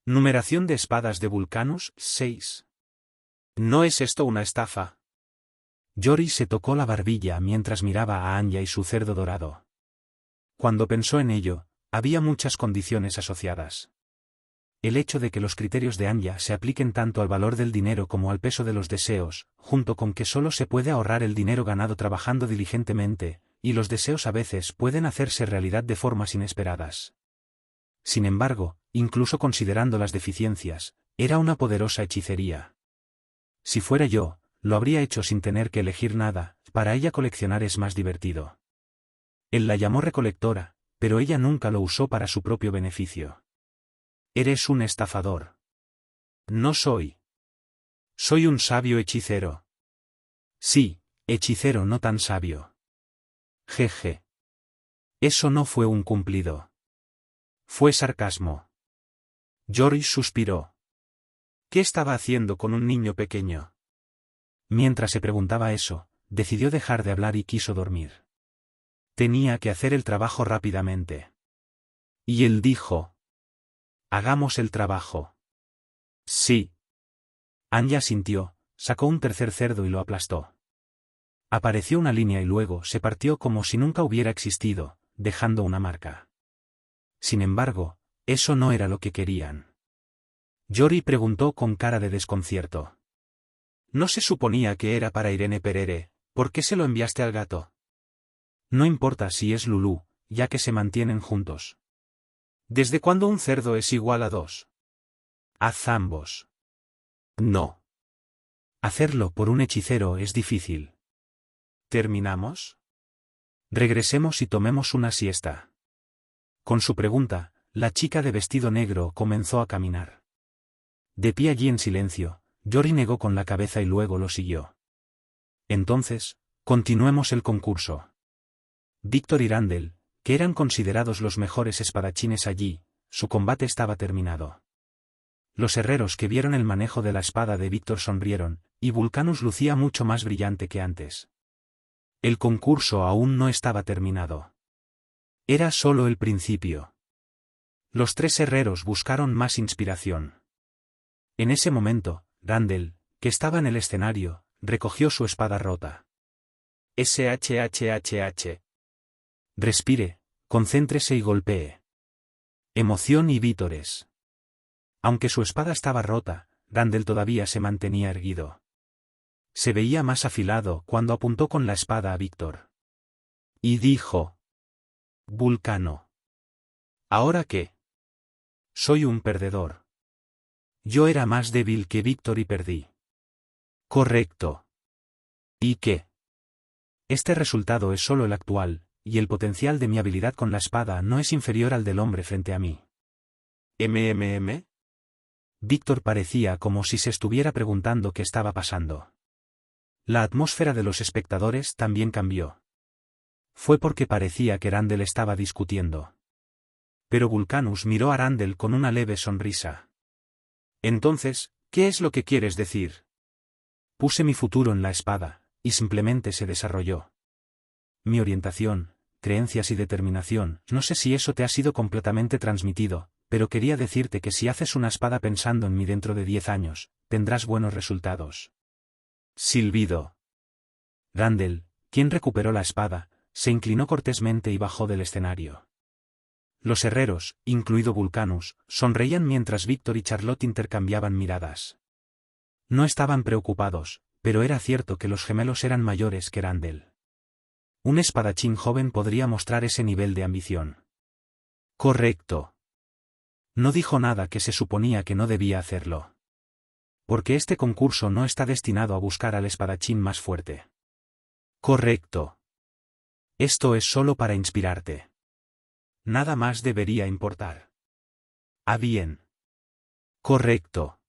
Numeración de espadas de Vulcanus, 6. ¿No es esto una estafa? Yori se tocó la barbilla mientras miraba a Anya y su cerdo dorado. Cuando pensó en ello, había muchas condiciones asociadas. El hecho de que los criterios de Anya se apliquen tanto al valor del dinero como al peso de los deseos, junto con que solo se puede ahorrar el dinero ganado trabajando diligentemente, y los deseos a veces pueden hacerse realidad de formas inesperadas. Sin embargo, incluso considerando las deficiencias, era una poderosa hechicería. Si fuera yo, lo habría hecho sin tener que elegir nada, para ella coleccionar es más divertido. Él la llamó recolectora, pero ella nunca lo usó para su propio beneficio. Eres un estafador. No soy. Soy un sabio hechicero. Sí, hechicero no tan sabio. Jeje. Eso no fue un cumplido. Fue sarcasmo. Yori suspiró. ¿Qué estaba haciendo con un niño pequeño? Mientras se preguntaba eso, decidió dejar de hablar y quiso dormir. Tenía que hacer el trabajo rápidamente. Y él dijo: «Hagamos el trabajo». Sí. Anya sintió, sacó un tercer cerdo y lo aplastó. Apareció una línea y luego se partió como si nunca hubiera existido, dejando una marca. Sin embargo, eso no era lo que querían. Yori preguntó con cara de desconcierto. ¿No se suponía que era para Irene Perere? ¿Por qué se lo enviaste al gato? No importa si es Lulú, ya que se mantienen juntos. ¿Desde cuándo un cerdo es igual a 2? Haz ambos. No. Hacerlo por un hechicero es difícil. ¿Terminamos? Regresemos y tomemos una siesta. Con su pregunta, la chica de vestido negro comenzó a caminar. De pie allí en silencio, Yori negó con la cabeza y luego lo siguió. Entonces, continuemos el concurso. Víctor y Randall, que eran considerados los mejores espadachines allí, su combate estaba terminado. Los herreros que vieron el manejo de la espada de Víctor sonrieron, y Vulcanus lucía mucho más brillante que antes. El concurso aún no estaba terminado. Era solo el principio. Los tres herreros buscaron más inspiración. En ese momento, Randall, que estaba en el escenario, recogió su espada rota. SHHHH. Respire, concéntrese y golpee. Emoción y vítores. Aunque su espada estaba rota, Randall todavía se mantenía erguido. Se veía más afilado cuando apuntó con la espada a Víctor. Y dijo: «Vulcano. ¿Ahora qué? Soy un perdedor. Yo era más débil que Víctor y perdí». «Correcto. ¿Y qué? Este resultado es solo el actual, y el potencial de mi habilidad con la espada no es inferior al del hombre frente a mí». ¿MMM? Víctor parecía como si se estuviera preguntando qué estaba pasando. La atmósfera de los espectadores también cambió. Fue porque parecía que Randall estaba discutiendo. Pero Vulcanus miró a Randall con una leve sonrisa. Entonces, ¿qué es lo que quieres decir? Puse mi futuro en la espada, y simplemente se desarrolló. Mi orientación, creencias y determinación, no sé si eso te ha sido completamente transmitido, pero quería decirte que si haces una espada pensando en mí dentro de 10 años, tendrás buenos resultados. Silbido. Randall, quien recuperó la espada, se inclinó cortésmente y bajó del escenario. Los herreros, incluido Vulcanus, sonreían mientras Víctor y Charlotte intercambiaban miradas. No estaban preocupados, pero era cierto que los gemelos eran mayores que Randall. Un espadachín joven podría mostrar ese nivel de ambición. Correcto. No dijo nada que se suponía que no debía hacerlo. Porque este concurso no está destinado a buscar al espadachín más fuerte. Correcto. Esto es solo para inspirarte. Nada más debería importar. Ah, bien. Correcto.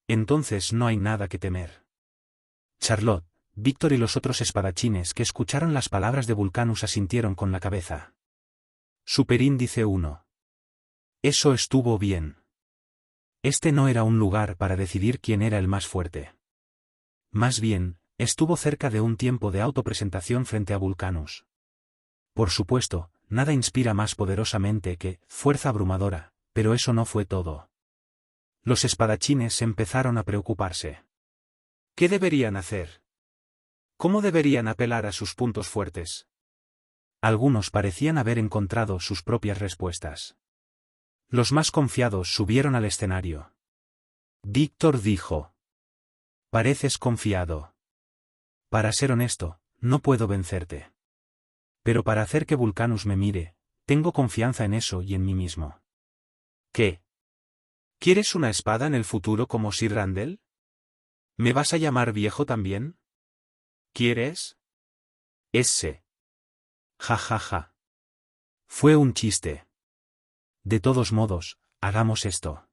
Entonces no hay nada que temer. Charlotte, Víctor y los otros espadachines que escucharon las palabras de Vulcanus asintieron con la cabeza. Superíndice 1. Eso estuvo bien. Este no era un lugar para decidir quién era el más fuerte. Más bien, estuvo cerca de un tiempo de autopresentación frente a Vulcanus. Por supuesto, nada inspira más poderosamente que fuerza abrumadora, pero eso no fue todo. Los espadachines empezaron a preocuparse. ¿Qué deberían hacer? ¿Cómo deberían apelar a sus puntos fuertes? Algunos parecían haber encontrado sus propias respuestas. Los más confiados subieron al escenario. Víctor dijo: «Pareces confiado. Para ser honesto, no puedo vencerte. Pero para hacer que Vulcanus me mire, tengo confianza en eso y en mí mismo». ¿Qué? ¿Quieres una espada en el futuro como Sir Randall? ¿Me vas a llamar viejo también? ¿Quieres? Ese. Ja ja ja. Fue un chiste. De todos modos, hagamos esto.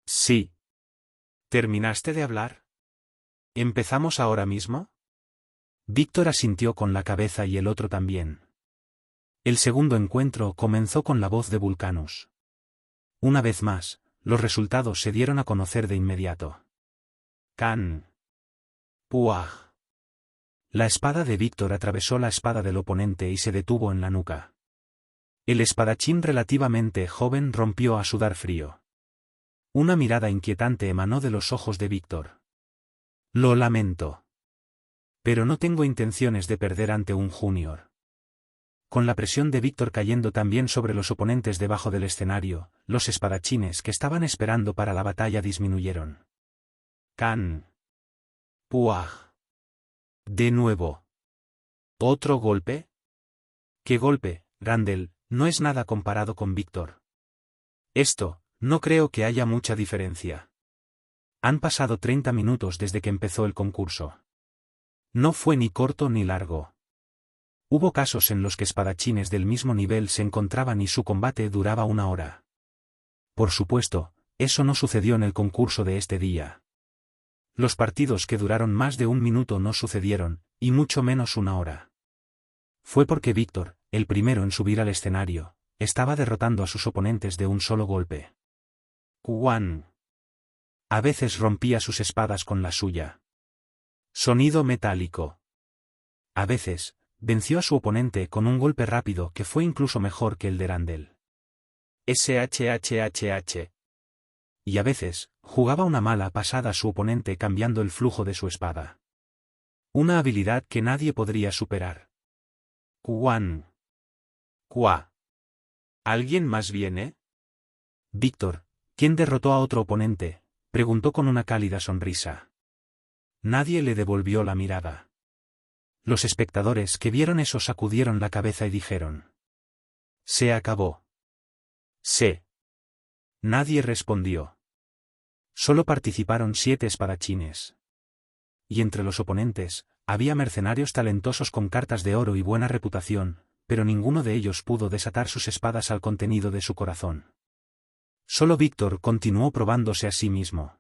Sí. ¿Terminaste de hablar? ¿Empezamos ahora mismo? Víctor asintió con la cabeza y el otro también. El segundo encuentro comenzó con la voz de Vulcanus. Una vez más, los resultados se dieron a conocer de inmediato. Can. Puaj. La espada de Víctor atravesó la espada del oponente y se detuvo en la nuca. El espadachín relativamente joven rompió a sudar frío. Una mirada inquietante emanó de los ojos de Víctor. «Lo lamento. Pero no tengo intenciones de perder ante un junior». Con la presión de Víctor cayendo también sobre los oponentes debajo del escenario, los espadachines que estaban esperando para la batalla disminuyeron. Can. Puaj. De nuevo. ¿Otro golpe? ¿Qué golpe, Randall? No es nada comparado con Víctor. Esto, no creo que haya mucha diferencia. Han pasado 30 minutos desde que empezó el concurso. No fue ni corto ni largo. Hubo casos en los que espadachines del mismo nivel se encontraban y su combate duraba 1 hora. Por supuesto, eso no sucedió en el concurso de este día. Los partidos que duraron más de 1 minuto no sucedieron, y mucho menos 1 hora. Fue porque Víctor, el primero en subir al escenario, estaba derrotando a sus oponentes de un solo golpe. Juan. A veces rompía sus espadas con la suya. Sonido metálico. A veces, venció a su oponente con un golpe rápido que fue incluso mejor que el de Randall. SHHHH. Y a veces, jugaba una mala pasada a su oponente cambiando el flujo de su espada. Una habilidad que nadie podría superar. Juan. Qua. ¿Alguien más viene? Víctor, ¿quién derrotó a otro oponente?, preguntó con una cálida sonrisa. Nadie le devolvió la mirada. Los espectadores que vieron eso sacudieron la cabeza y dijeron: «Se acabó». Sí. Nadie respondió. Solo participaron 7 espadachines. Y entre los oponentes, había mercenarios talentosos con cartas de oro y buena reputación, pero ninguno de ellos pudo desatar sus espadas al contenido de su corazón. Solo Víctor continuó probándose a sí mismo.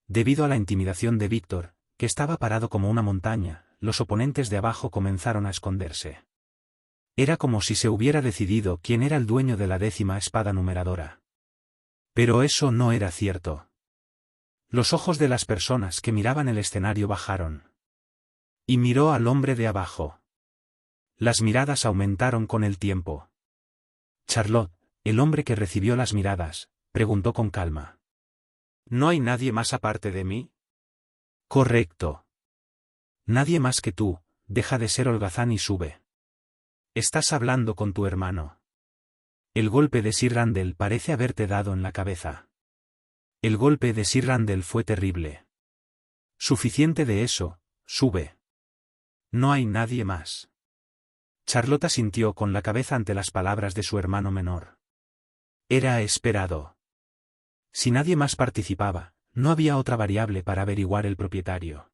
Debido a la intimidación de Víctor, que estaba parado como una montaña, los oponentes de abajo comenzaron a esconderse. Era como si se hubiera decidido quién era el dueño de la 10ª espada numeradora. Pero eso no era cierto. Los ojos de las personas que miraban el escenario bajaron. Y miró al hombre de abajo. Las miradas aumentaron con el tiempo. Charlotte, el hombre que recibió las miradas, preguntó con calma. ¿No hay nadie más aparte de mí? Correcto. Nadie más que tú, deja de ser holgazán y sube. Estás hablando con tu hermano. El golpe de Sir Randall parece haberte dado en la cabeza. El golpe de Sir Randall fue terrible. Suficiente de eso, sube. No hay nadie más. Charlotte asintió con la cabeza ante las palabras de su hermano menor. Era esperado. Si nadie más participaba, no había otra variable para averiguar el propietario.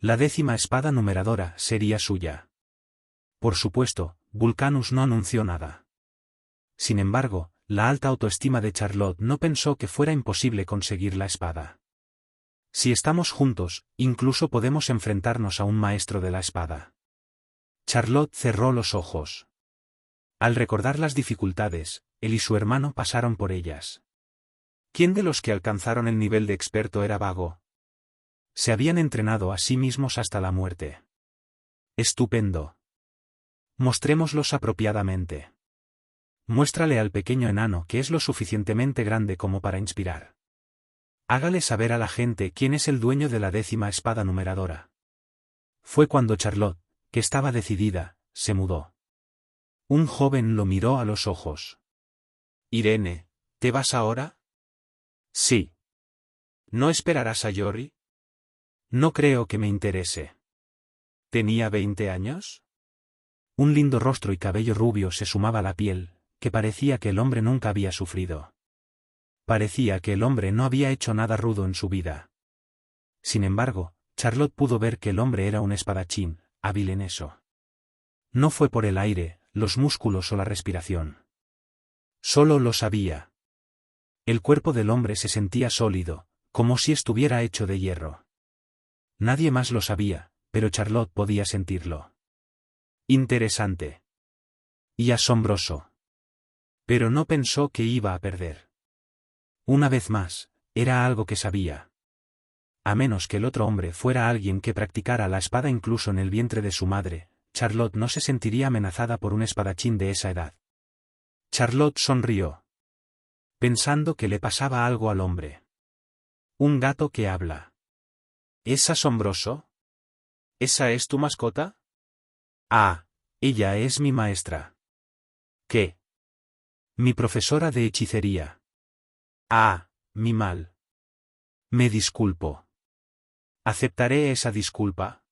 La 10ª espada numeradora sería suya. Por supuesto, Vulcanus no anunció nada. Sin embargo, la alta autoestima de Charlotte no pensó que fuera imposible conseguir la espada. Si estamos juntos, incluso podemos enfrentarnos a un maestro de la espada. Charlotte cerró los ojos. Al recordar las dificultades, él y su hermano pasaron por ellas. ¿Quién de los que alcanzaron el nivel de experto era vago? Se habían entrenado a sí mismos hasta la muerte. Estupendo. Mostrémoslos apropiadamente. Muéstrale al pequeño enano que es lo suficientemente grande como para inspirar. Hágale saber a la gente quién es el dueño de la 10ª espada numeradora. Fue cuando Charlotte, que estaba decidida, se mudó. Un joven lo miró a los ojos. Irene, ¿te vas ahora? Sí. ¿No esperarás a Jory? No creo que me interese. ¿Tenía 20 años? Un lindo rostro y cabello rubio se sumaba a la piel, que parecía que el hombre nunca había sufrido. Parecía que el hombre no había hecho nada rudo en su vida. Sin embargo, Charlotte pudo ver que el hombre era un espadachín, hábil en eso. No fue por el aire, los músculos o la respiración. Solo lo sabía. El cuerpo del hombre se sentía sólido, como si estuviera hecho de hierro. Nadie más lo sabía, pero Charlotte podía sentirlo. Interesante. Y asombroso. Pero no pensó que iba a perder. Una vez más, era algo que sabía. A menos que el otro hombre fuera alguien que practicara la espada incluso en el vientre de su madre, Charlotte no se sentiría amenazada por un espadachín de esa edad. Charlotte sonrió, pensando que le pasaba algo al hombre. Un gato que habla. ¿Es asombroso? ¿Esa es tu mascota? Ah, ella es mi maestra. ¿Qué? Mi profesora de hechicería. Ah, mi mal. Me disculpo. ¿Aceptaré esa disculpa?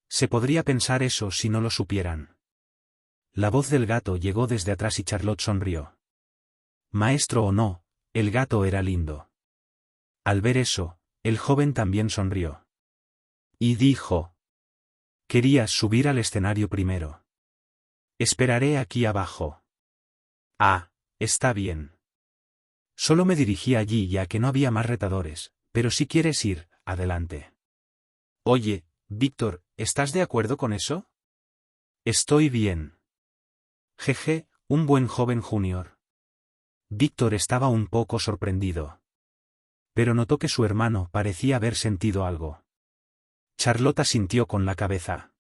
Se podría pensar eso si no lo supieran. La voz del gato llegó desde atrás y Charlotte sonrió. Maestro o no, el gato era lindo. Al ver eso, el joven también sonrió. Y dijo: «Querías subir al escenario primero. Esperaré aquí abajo». «Ah, está bien». Solo me dirigí allí ya que no había más retadores, pero si quieres ir, adelante. Oye, Víctor, ¿estás de acuerdo con eso? Estoy bien. Jeje, un buen joven junior. Víctor estaba un poco sorprendido. Pero notó que su hermano parecía haber sentido algo. Charlotte asintió con la cabeza.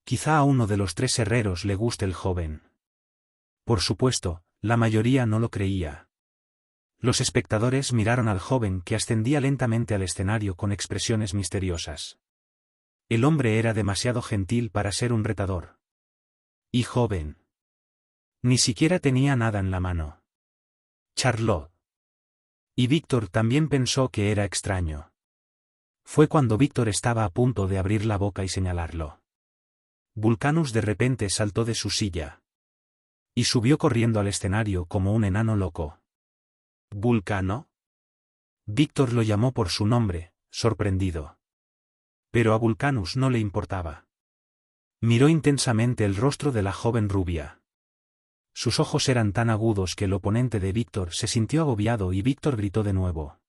Quizá a uno de los 3 herreros le guste el joven. Por supuesto, la mayoría no lo creía. Los espectadores miraron al joven que ascendía lentamente al escenario con expresiones misteriosas. El hombre era demasiado gentil para ser un retador. Y joven. Ni siquiera tenía nada en la mano. Charlotte. Y Víctor también pensó que era extraño. Fue cuando Víctor estaba a punto de abrir la boca y señalarlo. Vulcanus de repente saltó de su silla. Y subió corriendo al escenario como un enano loco. ¿Vulcano? Víctor lo llamó por su nombre, sorprendido. Pero a Vulcanus no le importaba. Miró intensamente el rostro de la joven rubia. Sus ojos eran tan agudos que el oponente de Víctor se sintió agobiado y Víctor gritó de nuevo.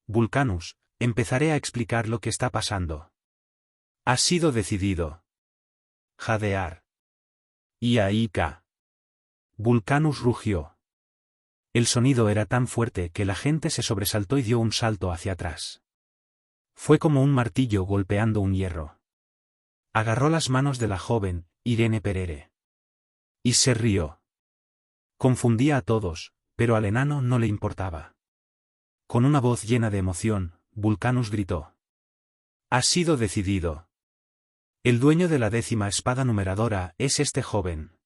«Vulcanus, empezaré a explicar lo que está pasando. Ha sido decidido». Jadear. «Iaika». Vulcanus rugió. El sonido era tan fuerte que la gente se sobresaltó y dio un salto hacia atrás. Fue como un martillo golpeando un hierro. Agarró las manos de la joven, Irene Perere. Y se rió. Confundía a todos, pero al enano no le importaba. Con una voz llena de emoción, Vulcanus gritó. «Ha sido decidido. El dueño de la 10ª espada numeradora es este joven».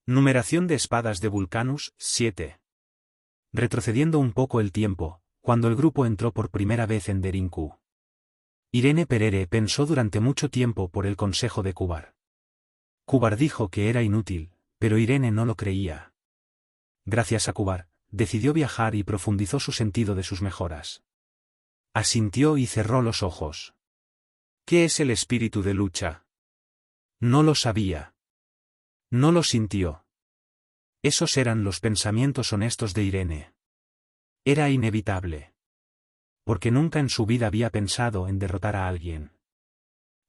Numeración de espadas de Vulcanus, 7. Retrocediendo un poco el tiempo, cuando el grupo entró por primera vez en Derinku. Irene Perere pensó durante mucho tiempo por el consejo de Kubar. Kubar dijo que era inútil, pero Irene no lo creía. Gracias a Kubar, decidió viajar y profundizó su sentido de sus mejoras. Asintió y cerró los ojos. ¿Qué es el espíritu de lucha? No lo sabía. No lo sintió. Esos eran los pensamientos honestos de Irene. Era inevitable. Porque nunca en su vida había pensado en derrotar a alguien.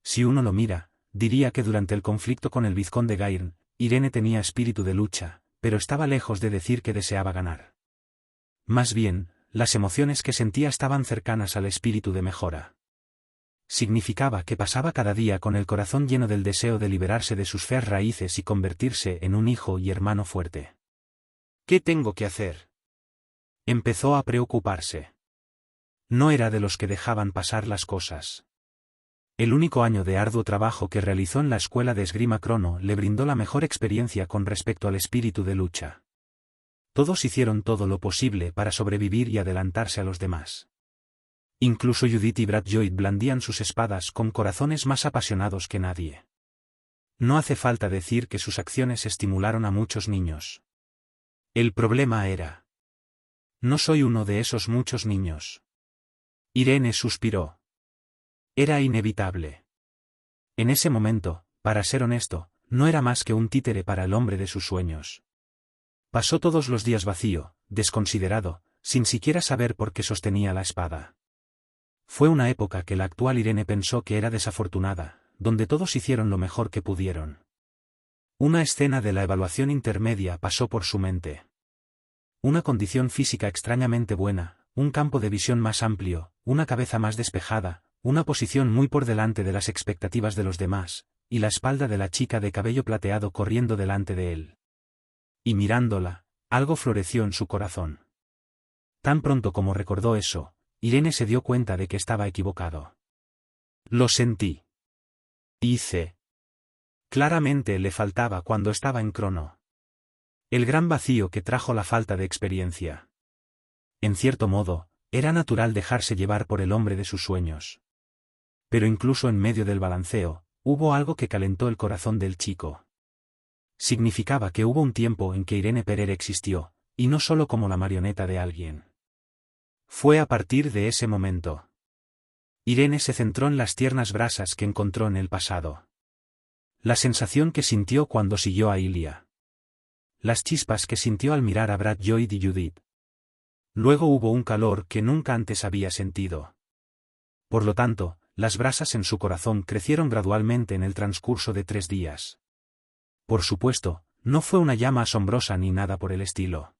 Si uno lo mira, diría que durante el conflicto con el vizconde Gairn, Irene tenía espíritu de lucha, pero estaba lejos de decir que deseaba ganar. Más bien, las emociones que sentía estaban cercanas al espíritu de mejora. Significaba que pasaba cada día con el corazón lleno del deseo de liberarse de sus feas raíces y convertirse en un hijo y hermano fuerte. ¿Qué tengo que hacer? Empezó a preocuparse. No era de los que dejaban pasar las cosas. El único año de arduo trabajo que realizó en la escuela de esgrima Crono le brindó la mejor experiencia con respecto al espíritu de lucha. Todos hicieron todo lo posible para sobrevivir y adelantarse a los demás. Incluso Judith y Bradjoy blandían sus espadas con corazones más apasionados que nadie. No hace falta decir que sus acciones estimularon a muchos niños. El problema era: no soy uno de esos muchos niños. Irene suspiró. Era inevitable. En ese momento, para ser honesto, no era más que un títere para el hombre de sus sueños. Pasó todos los días vacío, desconsiderado, sin siquiera saber por qué sostenía la espada. Fue una época que la actual Irene pensó que era desafortunada, donde todos hicieron lo mejor que pudieron. Una escena de la evaluación intermedia pasó por su mente. Una condición física extrañamente buena, un campo de visión más amplio, una cabeza más despejada, una posición muy por delante de las expectativas de los demás, y la espalda de la chica de cabello plateado corriendo delante de él. Y mirándola, algo floreció en su corazón. Tan pronto como recordó eso, Irene se dio cuenta de que estaba equivocado. Lo sentí. Hice. Claramente le faltaba cuando estaba en Crono. El gran vacío que trajo la falta de experiencia. En cierto modo, era natural dejarse llevar por el hombre de sus sueños. Pero incluso en medio del balanceo, hubo algo que calentó el corazón del chico. Significaba que hubo un tiempo en que Irene Perer existió, y no solo como la marioneta de alguien. Fue a partir de ese momento. Irene se centró en las tiernas brasas que encontró en el pasado. La sensación que sintió cuando siguió a Ilia. Las chispas que sintió al mirar a Bradjoy y Judith. Luego hubo un calor que nunca antes había sentido. Por lo tanto, las brasas en su corazón crecieron gradualmente en el transcurso de 3 días. Por supuesto, no fue una llama asombrosa ni nada por el estilo.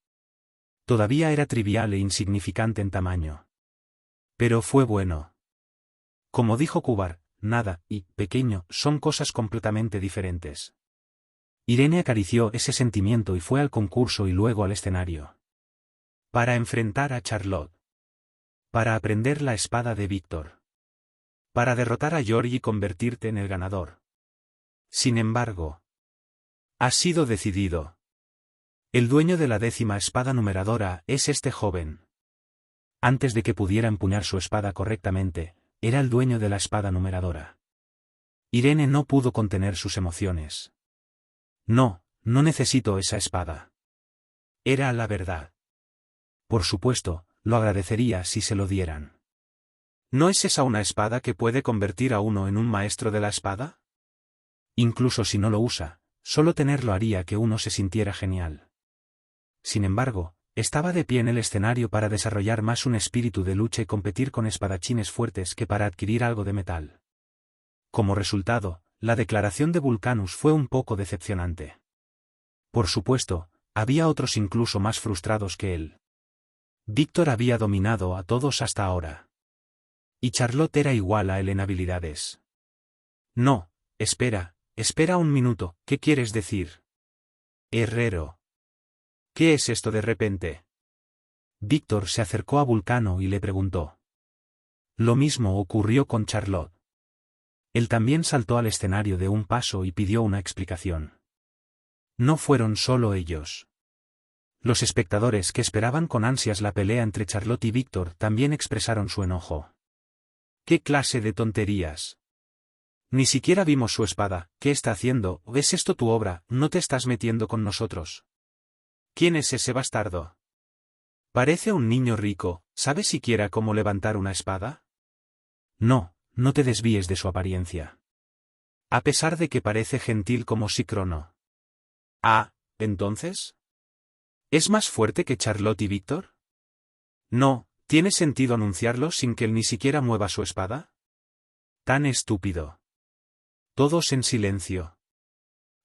Todavía era trivial e insignificante en tamaño. Pero fue bueno. Como dijo Kubar, nada y pequeño son cosas completamente diferentes. Irene acarició ese sentimiento y fue al concurso y luego al escenario. Para enfrentar a Charlotte. Para aprender la espada de Víctor. Para derrotar a George y convertirte en el ganador. Sin embargo, ha sido decidido. El dueño de la 10ª espada numeradora es este joven. Antes de que pudiera empuñar su espada correctamente, era el dueño de la espada numeradora. Irene no pudo contener sus emociones. No, no necesito esa espada. Era la verdad. Por supuesto, lo agradecería si se lo dieran. ¿No es esa una espada que puede convertir a uno en un maestro de la espada? Incluso si no lo usa, solo tenerlo haría que uno se sintiera genial. Sin embargo, estaba de pie en el escenario para desarrollar más un espíritu de lucha y competir con espadachines fuertes que para adquirir algo de metal. Como resultado, la declaración de Vulcanus fue un poco decepcionante. Por supuesto, había otros incluso más frustrados que él. Víctor había dominado a todos hasta ahora. Y Charlotte era igual a él en habilidades. No, espera un minuto, ¿qué quieres decir? Herrero. ¿Qué es esto de repente? Víctor se acercó a Vulcano y le preguntó. Lo mismo ocurrió con Charlotte. Él también saltó al escenario de un paso y pidió una explicación. No fueron solo ellos. Los espectadores que esperaban con ansias la pelea entre Charlotte y Víctor también expresaron su enojo. ¿Qué clase de tonterías? Ni siquiera vimos su espada. ¿Qué está haciendo? ¿Es esto tu obra? ¿No te estás metiendo con nosotros? ¿Quién es ese bastardo? Parece un niño rico. ¿Sabe siquiera cómo levantar una espada? No, no te desvíes de su apariencia. A pesar de que parece gentil como Crono. Ah, ¿entonces? ¿Es más fuerte que Charlotte y Víctor? No, ¿tiene sentido anunciarlo sin que él ni siquiera mueva su espada? Tan estúpido. Todos en silencio.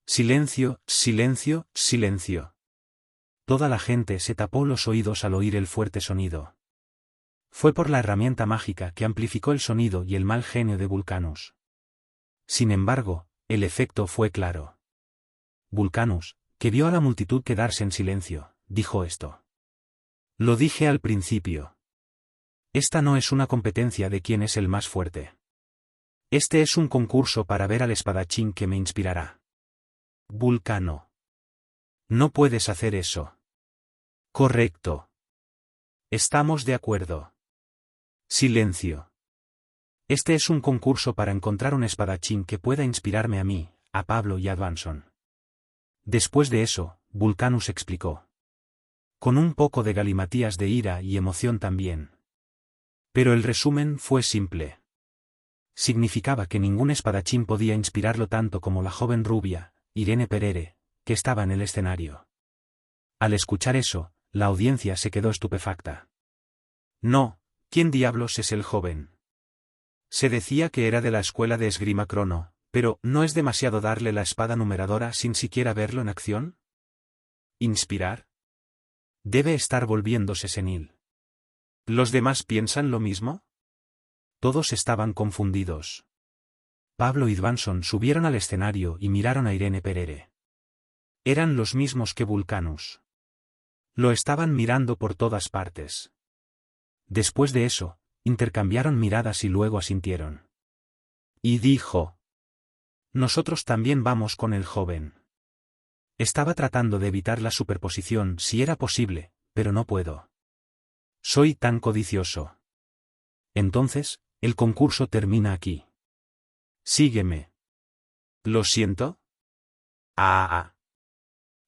Silencio, silencio, silencio. Toda la gente se tapó los oídos al oír el fuerte sonido. Fue por la herramienta mágica que amplificó el sonido y el mal genio de Vulcanus. Sin embargo, el efecto fue claro. Vulcanus, que vio a la multitud quedarse en silencio, dijo esto. Lo dije al principio. Esta no es una competencia de quién es el más fuerte. Este es un concurso para ver al espadachín que me inspirará. Vulcano. No puedes hacer eso. Correcto. Estamos de acuerdo. Silencio. Este es un concurso para encontrar un espadachín que pueda inspirarme a mí, a Pablo y a Advanson. Después de eso, Vulcanus explicó. Con un poco de galimatías de ira y emoción también. Pero el resumen fue simple. Significaba que ningún espadachín podía inspirarlo tanto como la joven rubia, Irene Perere, que estaba en el escenario. Al escuchar eso, la audiencia se quedó estupefacta. No, ¿quién diablos es el joven? Se decía que era de la escuela de esgrima Crono, pero ¿no es demasiado darle la espada numeradora sin siquiera verlo en acción? ¿Inspirar? Debe estar volviéndose senil. ¿Los demás piensan lo mismo? Todos estaban confundidos. Pablo y Advanson subieron al escenario y miraron a Irene Perere. Eran los mismos que Vulcanus. Lo estaban mirando por todas partes. Después de eso, intercambiaron miradas y luego asintieron. Y dijo: nosotros también vamos con el joven. Estaba tratando de evitar la superposición si era posible, pero no puedo. Soy tan codicioso. Entonces, el concurso termina aquí. Sígueme. ¿Lo siento? Ah.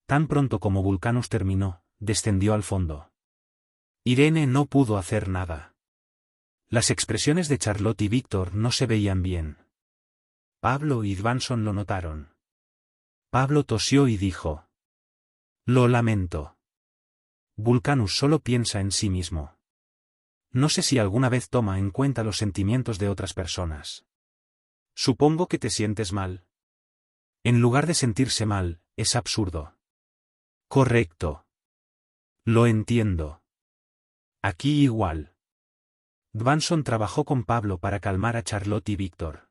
Tan pronto como Vulcanus terminó, descendió al fondo. Irene no pudo hacer nada. Las expresiones de Charlotte y Víctor no se veían bien. Pablo y Advanson lo notaron. Pablo tosió y dijo: lo lamento. Vulcanus solo piensa en sí mismo. No sé si alguna vez toma en cuenta los sentimientos de otras personas. Supongo que te sientes mal. En lugar de sentirse mal, es absurdo. Correcto. Lo entiendo. Aquí igual. Advanson trabajó con Pablo para calmar a Charlotte y Víctor.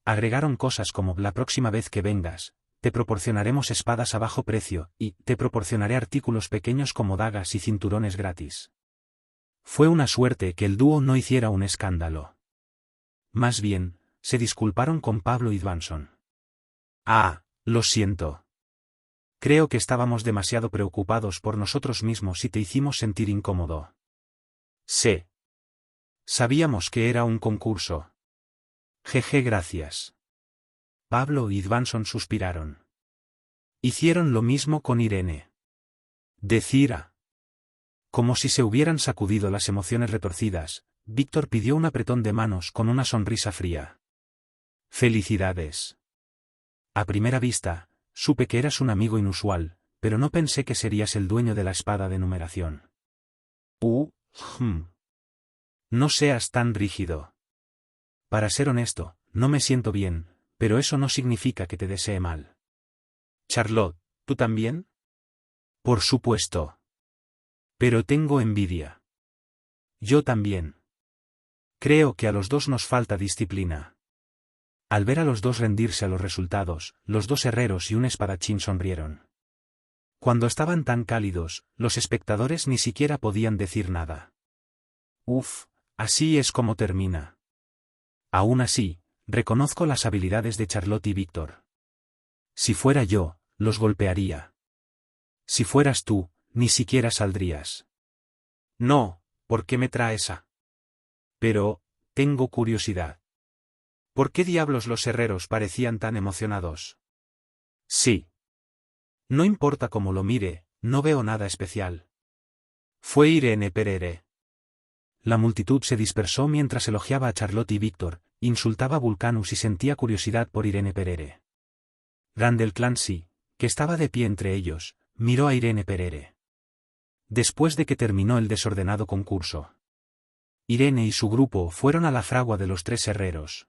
Agregaron cosas como: la próxima vez que vengas, te proporcionaremos espadas a bajo precio, y te proporcionaré artículos pequeños como dagas y cinturones gratis. Fue una suerte que el dúo no hiciera un escándalo. Más bien, se disculparon con Pablo y Advanson. Lo siento. Creo que estábamos demasiado preocupados por nosotros mismos y te hicimos sentir incómodo. Sí. Sabíamos que era un concurso. Jeje, gracias. Pablo y Advanson suspiraron. Hicieron lo mismo con Irene. Decira. Como si se hubieran sacudido las emociones retorcidas, Víctor pidió un apretón de manos con una sonrisa fría. Felicidades. A primera vista, supe que eras un amigo inusual, pero no pensé que serías el dueño de la espada de numeración. No seas tan rígido. Para ser honesto, no me siento bien, pero eso no significa que te desee mal. Charlotte, ¿tú también? Por supuesto. Pero tengo envidia. Yo también. Creo que a los dos nos falta disciplina. Al ver a los dos rendirse a los resultados, los dos herreros y un espadachín sonrieron. Cuando estaban tan cálidos, los espectadores ni siquiera podían decir nada. Así es como termina. Aún así, reconozco las habilidades de Charlotte y Víctor. Si fuera yo, los golpearía. Si fueras tú, ni siquiera saldrías. No, ¿por qué me traes a? Pero, tengo curiosidad. ¿Por qué diablos los herreros parecían tan emocionados? Sí. No importa cómo lo mire, no veo nada especial. Fue Irene Perere. La multitud se dispersó mientras elogiaba a Charlotte y Víctor, insultaba a Vulcanus y sentía curiosidad por Irene Perere. Randall Clancy, que estaba de pie entre ellos, miró a Irene Perere. Después de que terminó el desordenado concurso, Irene y su grupo fueron a la fragua de los tres herreros.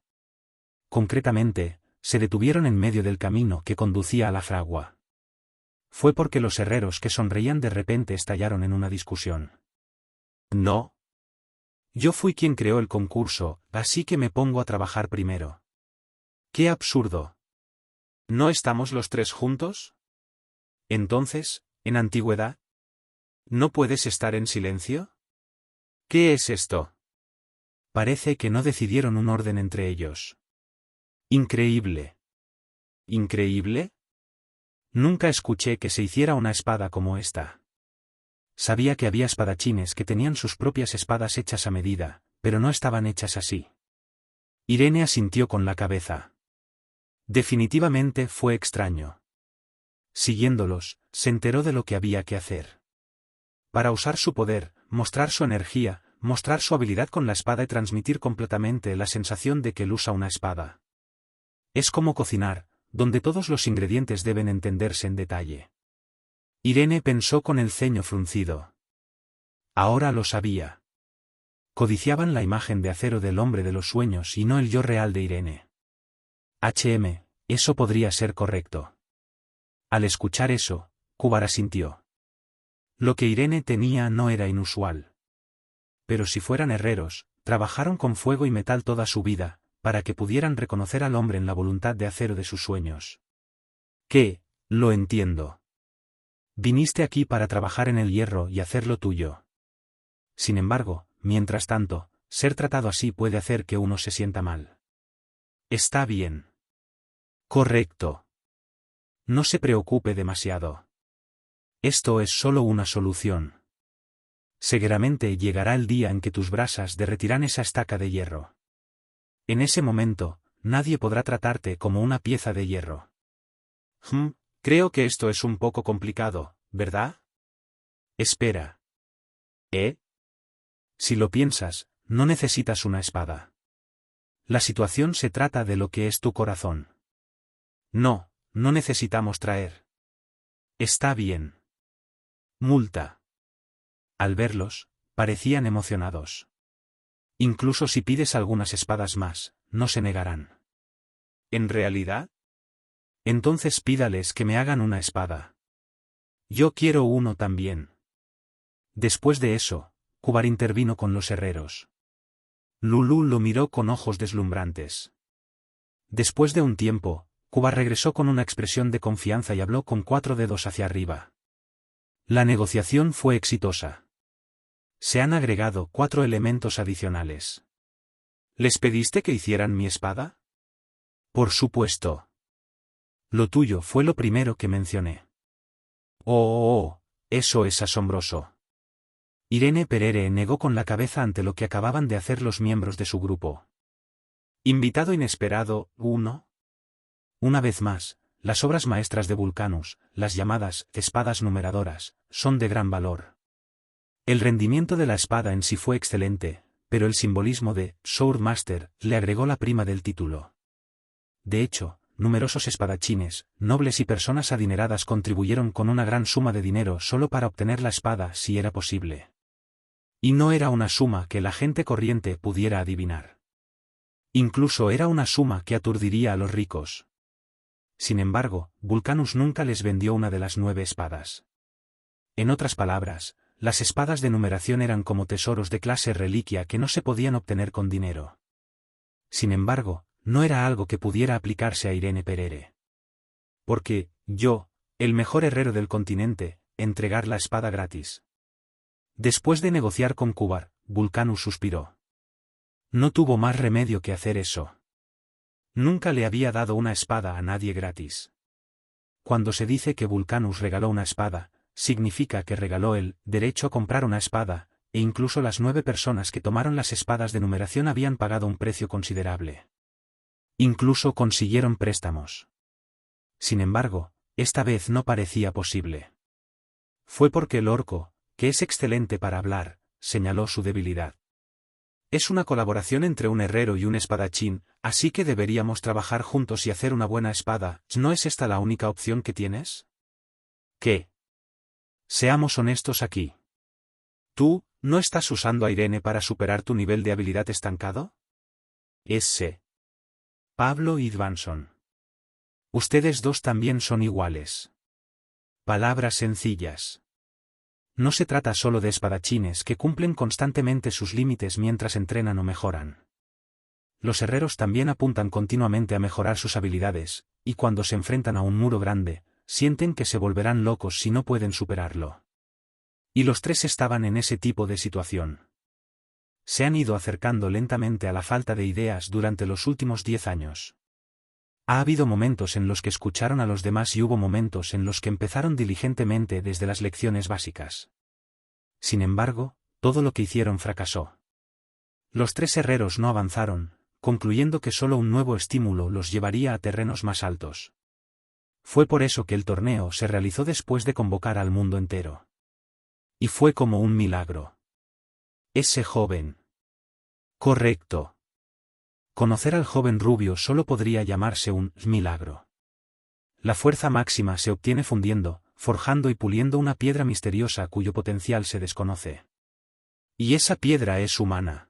Concretamente, se detuvieron en medio del camino que conducía a la fragua. Fue porque los herreros que sonreían de repente estallaron en una discusión. No. Yo fui quien creó el concurso, así que me pongo a trabajar primero. ¡Qué absurdo! ¿No estamos los tres juntos? Entonces, ¿en antigüedad? ¿No puedes estar en silencio? ¿Qué es esto? Parece que no decidieron un orden entre ellos. Increíble. ¿Increíble? Nunca escuché que se hiciera una espada como esta. Sabía que había espadachines que tenían sus propias espadas hechas a medida, pero no estaban hechas así. Irene asintió con la cabeza. Definitivamente fue extraño. Siguiéndolos, se enteró de lo que había que hacer. Para usar su poder, mostrar su energía, mostrar su habilidad con la espada y transmitir completamente la sensación de que él usa una espada. Es como cocinar, donde todos los ingredientes deben entenderse en detalle. Irene pensó con el ceño fruncido. Ahora lo sabía. Codiciaban la imagen de acero del hombre de los sueños y no el yo real de Irene. Eso podría ser correcto. Al escuchar eso, Kuwar asintió. Lo que Irene tenía no era inusual. Pero si fueran herreros, trabajaron con fuego y metal toda su vida, para que pudieran reconocer al hombre en la voluntad de acero de sus sueños. ¿Qué? Lo entiendo. Viniste aquí para trabajar en el hierro y hacerlo tuyo. Sin embargo, mientras tanto, ser tratado así puede hacer que uno se sienta mal. Está bien. Correcto. No se preocupe demasiado. Esto es solo una solución. Seguramente llegará el día en que tus brasas derretirán esa estaca de hierro. En ese momento, nadie podrá tratarte como una pieza de hierro. Creo que esto es un poco complicado, ¿verdad? Espera. Si lo piensas, no necesitas una espada. La situación se trata de lo que es tu corazón. No necesitamos traer. Está bien. Multa. Al verlos, parecían emocionados. Incluso si pides algunas espadas más, no se negarán. ¿En realidad? Entonces pídales que me hagan una espada. Yo quiero uno también. Después de eso, Kuwar intervino con los herreros. Lulu lo miró con ojos deslumbrantes. Después de un tiempo, Kuwar regresó con una expresión de confianza y habló con 4 dedos hacia arriba. La negociación fue exitosa. Se han agregado 4 elementos adicionales. ¿Les pediste que hicieran mi espada? Por supuesto. Lo tuyo fue lo primero que mencioné. Eso es asombroso. Irene Perere negó con la cabeza ante lo que acababan de hacer los miembros de su grupo. Invitado inesperado, 1. Una vez más, las obras maestras de Vulcanus, las llamadas espadas numeradoras, son de gran valor. El rendimiento de la espada en sí fue excelente, pero el simbolismo de Swordmaster le agregó la prima del título. De hecho, numerosos espadachines, nobles y personas adineradas contribuyeron con una gran suma de dinero solo para obtener la espada si era posible. Y no era una suma que la gente corriente pudiera adivinar. Incluso era una suma que aturdiría a los ricos. Sin embargo, Vulcanus nunca les vendió una de las 9 espadas. En otras palabras, las espadas de numeración eran como tesoros de clase reliquia que no se podían obtener con dinero. Sin embargo, no era algo que pudiera aplicarse a Irene Perere. Porque, yo, el mejor herrero del continente, entregar la espada gratis. Después de negociar con Kuwar, Vulcanus suspiró. No tuvo más remedio que hacer eso. Nunca le había dado una espada a nadie gratis. Cuando se dice que Vulcanus regaló una espada, significa que regaló el derecho a comprar una espada, e incluso las 9 personas que tomaron las espadas de numeración habían pagado un precio considerable. Incluso consiguieron préstamos. Sin embargo, esta vez no parecía posible. Fue porque el orco, que es excelente para hablar, señaló su debilidad. Es una colaboración entre un herrero y un espadachín, así que deberíamos trabajar juntos y hacer una buena espada. ¿No es esta la única opción que tienes? ¿Qué? Seamos honestos aquí. ¿Tú, no estás usando a Irene para superar tu nivel de habilidad estancado? Pablo y Dvanson. Ustedes dos también son iguales. Palabras sencillas. No se trata solo de espadachines que cumplen constantemente sus límites mientras entrenan o mejoran. Los herreros también apuntan continuamente a mejorar sus habilidades, y cuando se enfrentan a un muro grande, sienten que se volverán locos si no pueden superarlo. Y los 3 estaban en ese tipo de situación. Se han ido acercando lentamente a la falta de ideas durante los últimos 10 años. Ha habido momentos en los que escucharon a los demás y hubo momentos en los que empezaron diligentemente desde las lecciones básicas. Sin embargo, todo lo que hicieron fracasó. Los 3 herreros no avanzaron, concluyendo que solo un nuevo estímulo los llevaría a terrenos más altos. Fue por eso que el torneo se realizó después de convocar al mundo entero. Y fue como un milagro. Ese joven. Correcto. Conocer al joven rubio solo podría llamarse un milagro. La fuerza máxima se obtiene fundiendo, forjando y puliendo una piedra misteriosa cuyo potencial se desconoce. Y esa piedra es humana.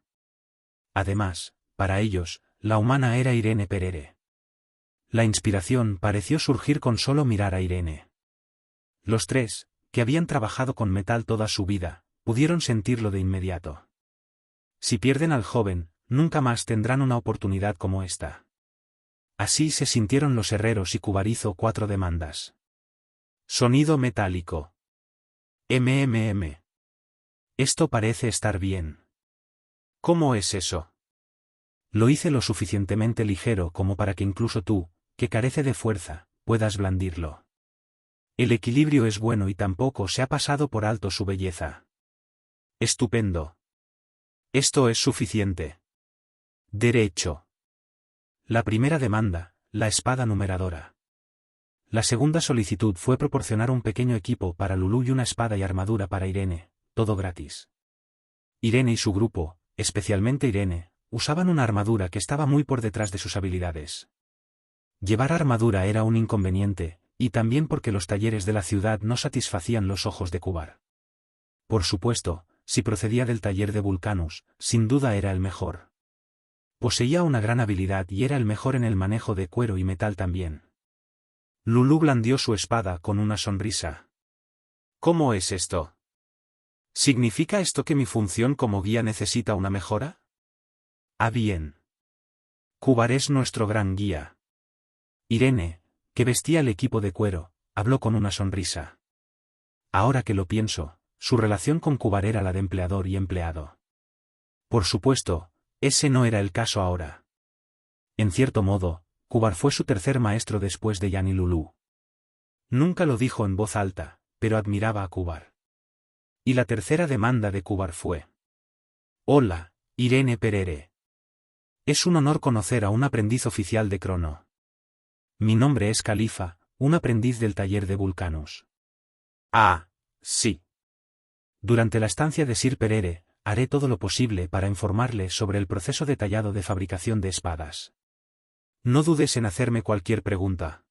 Además, para ellos, la humana era Irene Perere. La inspiración pareció surgir con solo mirar a Irene. Los 3, que habían trabajado con metal toda su vida, pudieron sentirlo de inmediato. Si pierden al joven, nunca más tendrán una oportunidad como esta. Así se sintieron los herreros y Kubar hizo 4 demandas. Sonido metálico. Esto parece estar bien. ¿Cómo es eso? Lo hice lo suficientemente ligero como para que incluso tú, que carece de fuerza, puedas blandirlo. El equilibrio es bueno y tampoco se ha pasado por alto su belleza. Estupendo. Esto es suficiente. Derecho. La primera demanda, la espada numeradora. La segunda solicitud fue proporcionar un pequeño equipo para Lulu y una espada y armadura para Irene, todo gratis. Irene y su grupo, especialmente Irene, usaban una armadura que estaba muy por detrás de sus habilidades. Llevar armadura era un inconveniente, y también porque los talleres de la ciudad no satisfacían los ojos de Kubar. Por supuesto, si procedía del taller de Vulcanus, sin duda era el mejor. Poseía una gran habilidad y era el mejor en el manejo de cuero y metal también. Lulu blandió su espada con una sonrisa. ¿Cómo es esto? ¿Significa esto que mi función como guía necesita una mejora? Ah, bien. Kubar es nuestro gran guía. Irene, que vestía el equipo de cuero, habló con una sonrisa. Ahora que lo pienso, su relación con Kubar era la de empleador y empleado. Por supuesto, ese no era el caso ahora. En cierto modo, Kubar fue su tercer maestro después de Jan y Lulu. Nunca lo dijo en voz alta, pero admiraba a Kubar. Y la tercera demanda de Kubar fue: Hola, Irene Perere. Es un honor conocer a un aprendiz oficial de Crono. Mi nombre es Califa, un aprendiz del taller de Vulcanus. Ah, sí. Durante la estancia de Sir Perere, haré todo lo posible para informarle sobre el proceso detallado de fabricación de espadas. No dudes en hacerme cualquier pregunta.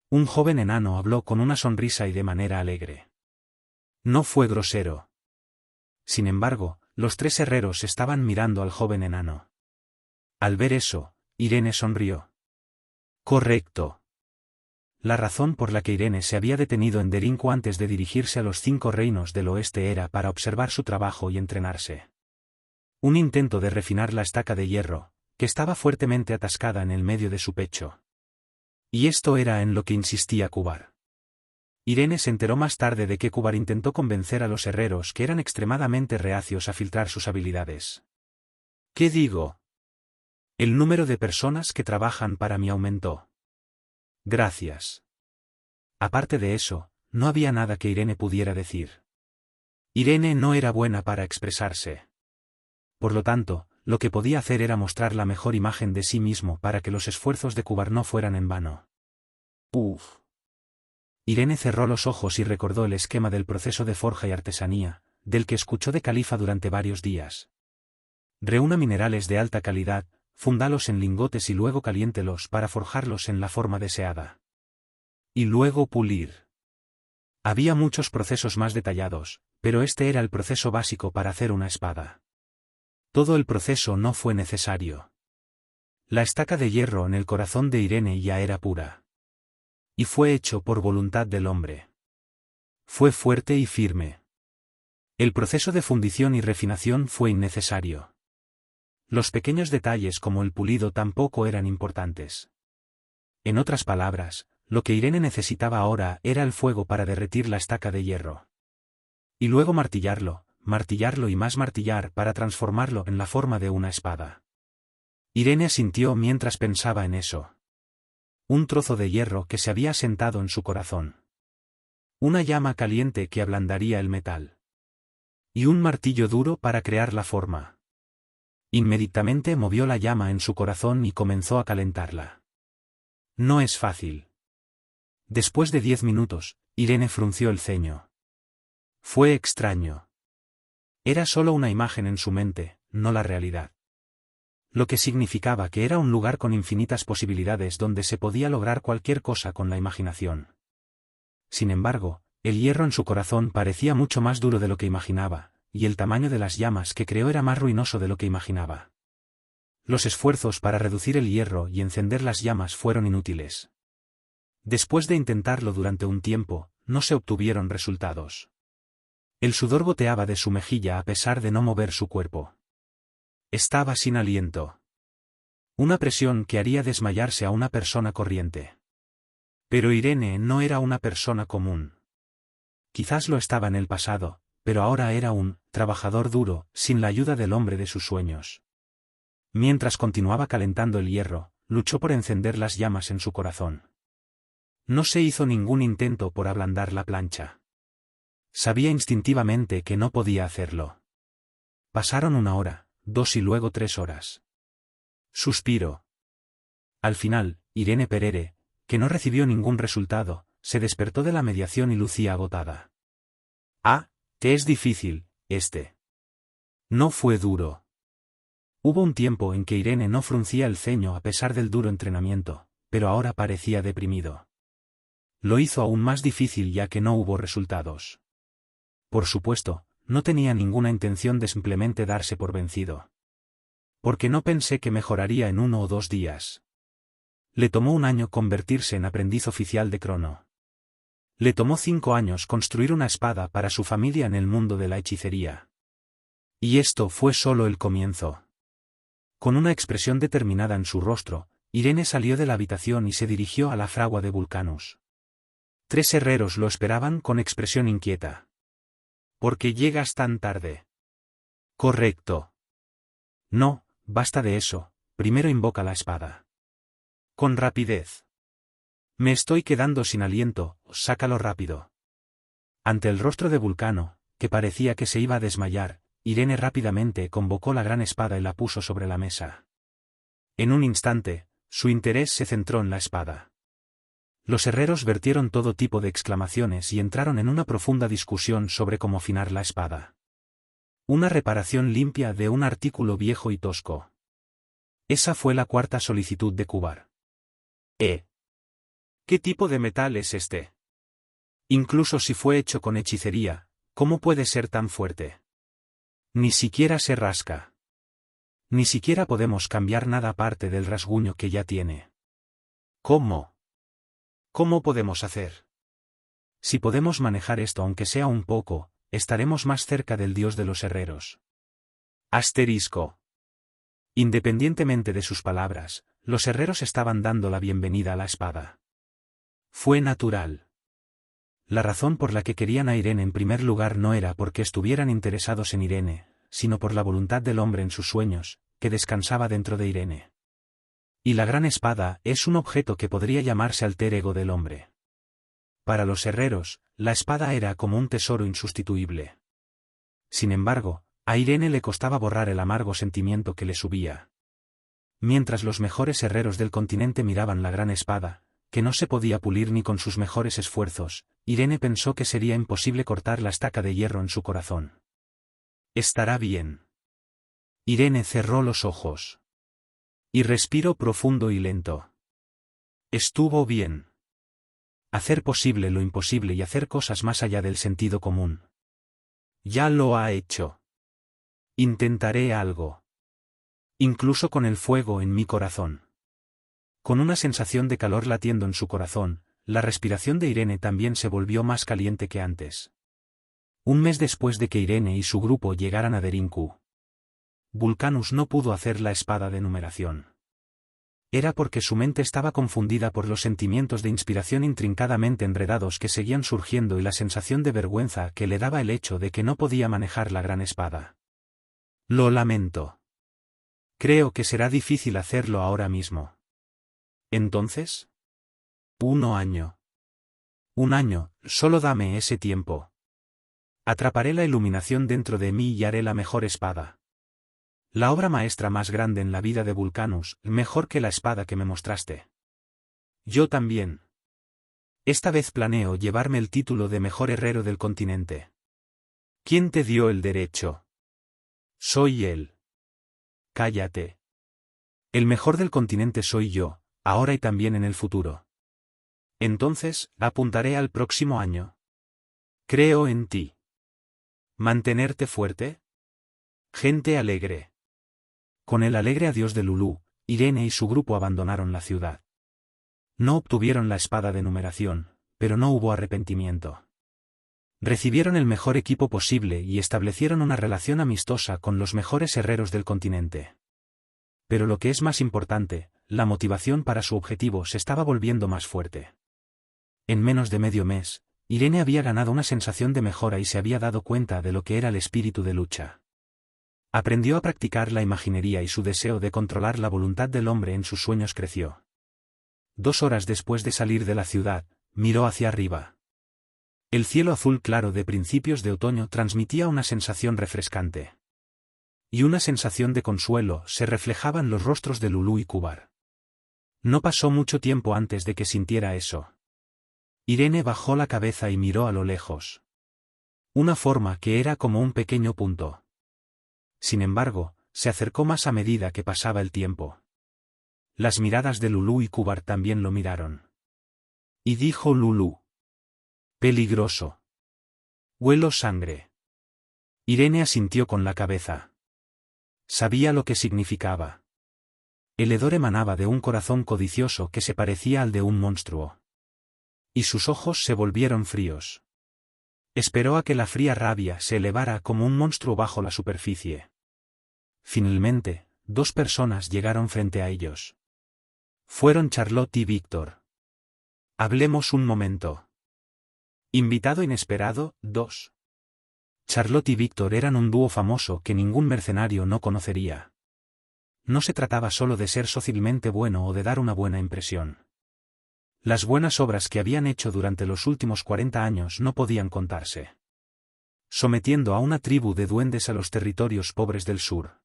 Un joven enano habló con una sonrisa y de manera alegre. No fue grosero. Sin embargo, los 3 herreros estaban mirando al joven enano. Al ver eso, Irene sonrió. Correcto. La razón por la que Irene se había detenido en Derinco antes de dirigirse a los 5 reinos del oeste era para observar su trabajo y entrenarse. Un intento de refinar la estaca de hierro, que estaba fuertemente atascada en el medio de su pecho. Y esto era en lo que insistía Kubar. Irene se enteró más tarde de que Kubar intentó convencer a los herreros que eran extremadamente reacios a filtrar sus habilidades. ¿Qué digo? El número de personas que trabajan para mí aumentó. Gracias. Aparte de eso, no había nada que Irene pudiera decir. Irene no era buena para expresarse. Por lo tanto, lo que podía hacer era mostrar la mejor imagen de sí mismo para que los esfuerzos de Kubar no fueran en vano. Uf. Irene cerró los ojos y recordó el esquema del proceso de forja y artesanía, del que escuchó de Califa durante varios días. Reúna minerales de alta calidad, fundalos en lingotes y luego caliéntelos para forjarlos en la forma deseada. Y luego pulir. Había muchos procesos más detallados, pero este era el proceso básico para hacer una espada. Todo el proceso no fue necesario. La estaca de hierro en el corazón de Irene ya era pura. Y fue hecho por voluntad del hombre. Fue fuerte y firme. El proceso de fundición y refinación fue innecesario. Los pequeños detalles como el pulido tampoco eran importantes. En otras palabras, lo que Irene necesitaba ahora era el fuego para derretir la estaca de hierro. Y luego martillarlo, martillarlo y más martillar para transformarlo en la forma de una espada. Irene asintió mientras pensaba en eso. Un trozo de hierro que se había asentado en su corazón. Una llama caliente que ablandaría el metal. Y un martillo duro para crear la forma. Inmediatamente movió la llama en su corazón y comenzó a calentarla. No es fácil. Después de 10 minutos, Irene frunció el ceño. Fue extraño. Era solo una imagen en su mente, no la realidad. Lo que significaba que era un lugar con infinitas posibilidades donde se podía lograr cualquier cosa con la imaginación. Sin embargo, el hierro en su corazón parecía mucho más duro de lo que imaginaba, y el tamaño de las llamas que creó era más ruinoso de lo que imaginaba. Los esfuerzos para reducir el hierro y encender las llamas fueron inútiles. Después de intentarlo durante un tiempo, no se obtuvieron resultados. El sudor goteaba de su mejilla a pesar de no mover su cuerpo. Estaba sin aliento. Una presión que haría desmayarse a una persona corriente. Pero Irene no era una persona común. Quizás lo estaba en el pasado, pero ahora era un trabajador duro, sin la ayuda del hombre de sus sueños. Mientras continuaba calentando el hierro, luchó por encender las llamas en su corazón. No se hizo ningún intento por ablandar la plancha. Sabía instintivamente que no podía hacerlo. Pasaron 1 hora, 2 y luego 3 horas. Suspiró. Al final, Irene Perere, que no recibió ningún resultado, se despertó de la mediación y lucía agotada. Ah, te es difícil, este. No fue duro. Hubo un tiempo en que Irene no fruncía el ceño a pesar del duro entrenamiento, pero ahora parecía deprimido. Lo hizo aún más difícil ya que no hubo resultados. Por supuesto, no tenía ninguna intención de simplemente darse por vencido. Porque no pensé que mejoraría en 1 o 2 días. Le tomó 1 año convertirse en aprendiz oficial de Crono. Le tomó 5 años construir una espada para su familia en el mundo de la hechicería. Y esto fue solo el comienzo. Con una expresión determinada en su rostro, Irene salió de la habitación y se dirigió a la fragua de Vulcanus. 3 herreros lo esperaban con expresión inquieta. ¿Por qué llegas tan tarde? Correcto. No, basta de eso, primero invoca la espada. Con rapidez. Me estoy quedando sin aliento, sácalo rápido. Ante el rostro de Vulcano, que parecía que se iba a desmayar, Irene rápidamente convocó la gran espada y la puso sobre la mesa. En un instante, su interés se centró en la espada. Los herreros vertieron todo tipo de exclamaciones y entraron en una profunda discusión sobre cómo afinar la espada. Una reparación limpia de un artículo viejo y tosco. Esa fue la 4ª solicitud de Kubar. ¿Qué tipo de metal es este? Incluso si fue hecho con hechicería, ¿cómo puede ser tan fuerte? Ni siquiera se rasca. Ni siquiera podemos cambiar nada aparte del rasguño que ya tiene. ¿Cómo? ¿Cómo podemos hacer? Si podemos manejar esto aunque sea un poco, estaremos más cerca del dios de los herreros. Asterisco. Independientemente de sus palabras, los herreros estaban dando la bienvenida a la espada. Fue natural. La razón por la que querían a Irene en primer lugar no era porque estuvieran interesados en Irene, sino por la voluntad del hombre en sus sueños, que descansaba dentro de Irene. Y la gran espada es un objeto que podría llamarse alter ego del hombre. Para los herreros, la espada era como un tesoro insustituible. Sin embargo, a Irene le costaba borrar el amargo sentimiento que le subía. Mientras los mejores herreros del continente miraban la gran espada, que no se podía pulir ni con sus mejores esfuerzos, Irene pensó que sería imposible cortar la estaca de hierro en su corazón. Estará bien. Irene cerró los ojos. Y respiró profundo y lento. Estuvo bien. Hacer posible lo imposible y hacer cosas más allá del sentido común. Ya lo ha hecho. Intentaré algo. Incluso con el fuego en mi corazón. Con una sensación de calor latiendo en su corazón, la respiración de Irene también se volvió más caliente que antes. 1 mes después de que Irene y su grupo llegaran a Derinku, Vulcanus no pudo hacer la espada de numeración. era porque su mente estaba confundida por los sentimientos de inspiración intrincadamente enredados que seguían surgiendo y la sensación de vergüenza que le daba el hecho de que no podía manejar la gran espada. Lo lamento. Creo que será difícil hacerlo ahora mismo. ¿Entonces? 1 año. 1 año, solo dame ese tiempo. Atraparé la iluminación dentro de mí y haré la mejor espada. La obra maestra más grande en la vida de Vulcanus, mejor que la espada que me mostraste. Yo también. Esta vez planeo llevarme el título de mejor herrero del continente. ¿Quién te dio el derecho? Soy él. Cállate. El mejor del continente soy yo, ahora y también en el futuro. Entonces, apuntaré al próximo año. Creo en ti. ¿Mantenerte fuerte? Gente alegre. Con el alegre adiós de Lulú, Irene y su grupo abandonaron la ciudad. No obtuvieron la espada de numeración, pero no hubo arrepentimiento. Recibieron el mejor equipo posible y establecieron una relación amistosa con los mejores herreros del continente. Pero lo que es más importante, la motivación para su objetivo se estaba volviendo más fuerte. En menos de medio mes, Irene había ganado una sensación de mejora y se había dado cuenta de lo que era el espíritu de lucha. Aprendió a practicar la imaginería y su deseo de controlar la voluntad del hombre en sus sueños creció. 2 horas después de salir de la ciudad, miró hacia arriba. El cielo azul claro de principios de otoño transmitía una sensación refrescante. Y una sensación de consuelo se reflejaba en los rostros de Lulú y Kubar. No pasó mucho tiempo antes de que sintiera eso. Irene bajó la cabeza y miró a lo lejos. Una forma que era como un pequeño punto. Sin embargo, se acercó más a medida que pasaba el tiempo. Las miradas de Lulú y Kubar también lo miraron. Y dijo Lulú: peligroso. Huelo sangre. Irene asintió con la cabeza. Sabía lo que significaba. El hedor emanaba de un corazón codicioso que se parecía al de un monstruo. Y sus ojos se volvieron fríos. Esperó a que la fría rabia se elevara como un monstruo bajo la superficie. Finalmente, 2 personas llegaron frente a ellos. Fueron Charlotte y Víctor. Hablemos un momento. Invitado inesperado, 2. Charlotte y Víctor eran un dúo famoso que ningún mercenario no conocería. No se trataba solo de ser socialmente bueno o de dar una buena impresión. Las buenas obras que habían hecho durante los últimos 40 años no podían contarse. Sometiendo a una tribu de duendes a los territorios pobres del sur.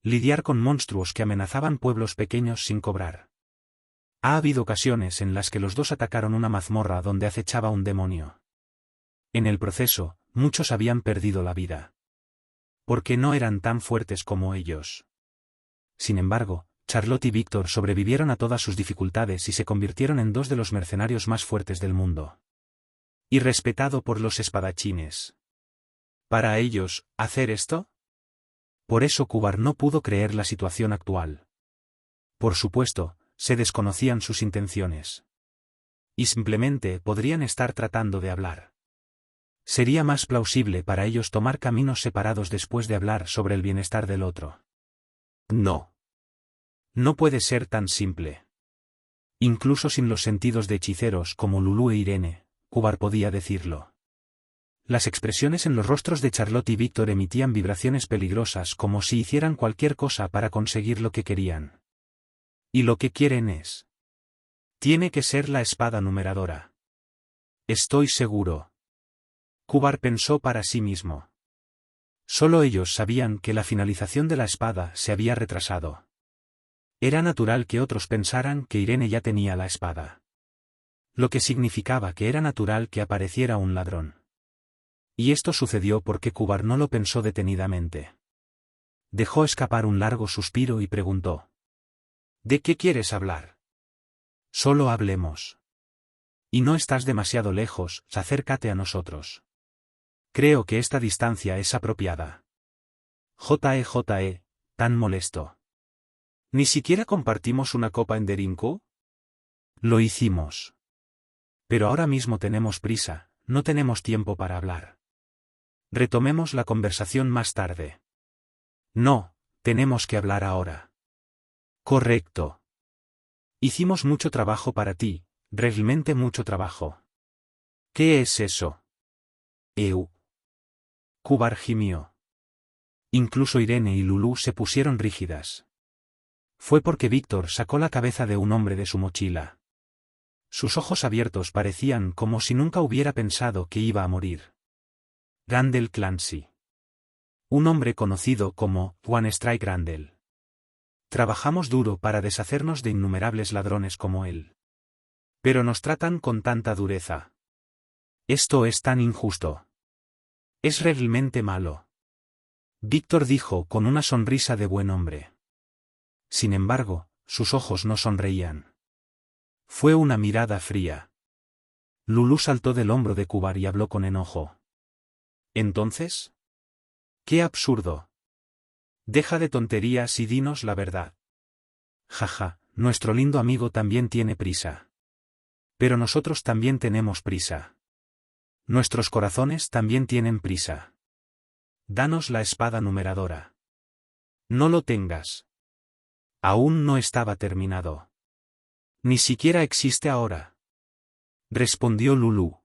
Lidiar con monstruos que amenazaban pueblos pequeños sin cobrar. Ha habido ocasiones en las que los dos atacaron una mazmorra donde acechaba un demonio. En el proceso, muchos habían perdido la vida. Porque no eran tan fuertes como ellos. Sin embargo, Charlotte y Víctor sobrevivieron a todas sus dificultades y se convirtieron en 2 de los mercenarios más fuertes del mundo. Y respetado por los espadachines. ¿Para ellos, hacer esto? Por eso Kubar no pudo creer la situación actual. Por supuesto, se desconocían sus intenciones. Y simplemente podrían estar tratando de hablar. Sería más plausible para ellos tomar caminos separados después de hablar sobre el bienestar del otro. No. No puede ser tan simple. Incluso sin los sentidos de hechiceros como Lulú e Irene, Kubar podía decirlo. Las expresiones en los rostros de Charlotte y Víctor emitían vibraciones peligrosas como si hicieran cualquier cosa para conseguir lo que querían. Y lo que quieren es. Tiene que ser la espada numeradora. Estoy seguro. Kubar pensó para sí mismo. Solo ellos sabían que la finalización de la espada se había retrasado. Era natural que otros pensaran que Irene ya tenía la espada. Lo que significaba que era natural que apareciera un ladrón. Y esto sucedió porque Kubar no lo pensó detenidamente. Dejó escapar un largo suspiro y preguntó: ¿de qué quieres hablar? Solo hablemos. Y no estás demasiado lejos, acércate a nosotros. Creo que esta distancia es apropiada. JE, tan molesto. ¿Ni siquiera compartimos una copa en Derinku? Lo hicimos. Pero ahora mismo tenemos prisa, no tenemos tiempo para hablar. Retomemos la conversación más tarde. No, tenemos que hablar ahora. Correcto. Hicimos mucho trabajo para ti, realmente mucho trabajo. ¿Qué es eso? Kubar gimió. Incluso Irene y Lulú se pusieron rígidas. Fue porque Víctor sacó la cabeza de un hombre de su mochila. Sus ojos abiertos parecían como si nunca hubiera pensado que iba a morir. Randall Clancy. Un hombre conocido como One Strike Randall. Trabajamos duro para deshacernos de innumerables ladrones como él. Pero nos tratan con tanta dureza. Esto es tan injusto. Es realmente malo. Víctor dijo con una sonrisa de buen hombre. Sin embargo, sus ojos no sonreían. Fue una mirada fría. Lulú saltó del hombro de Kubar y habló con enojo. ¿Entonces? ¡Qué absurdo! Deja de tonterías y dinos la verdad. Jaja, nuestro lindo amigo también tiene prisa. Pero nosotros también tenemos prisa. Nuestros corazones también tienen prisa. Danos la espada numeradora. No lo tengas. Aún no estaba terminado. Ni siquiera existe ahora. Respondió Lulú.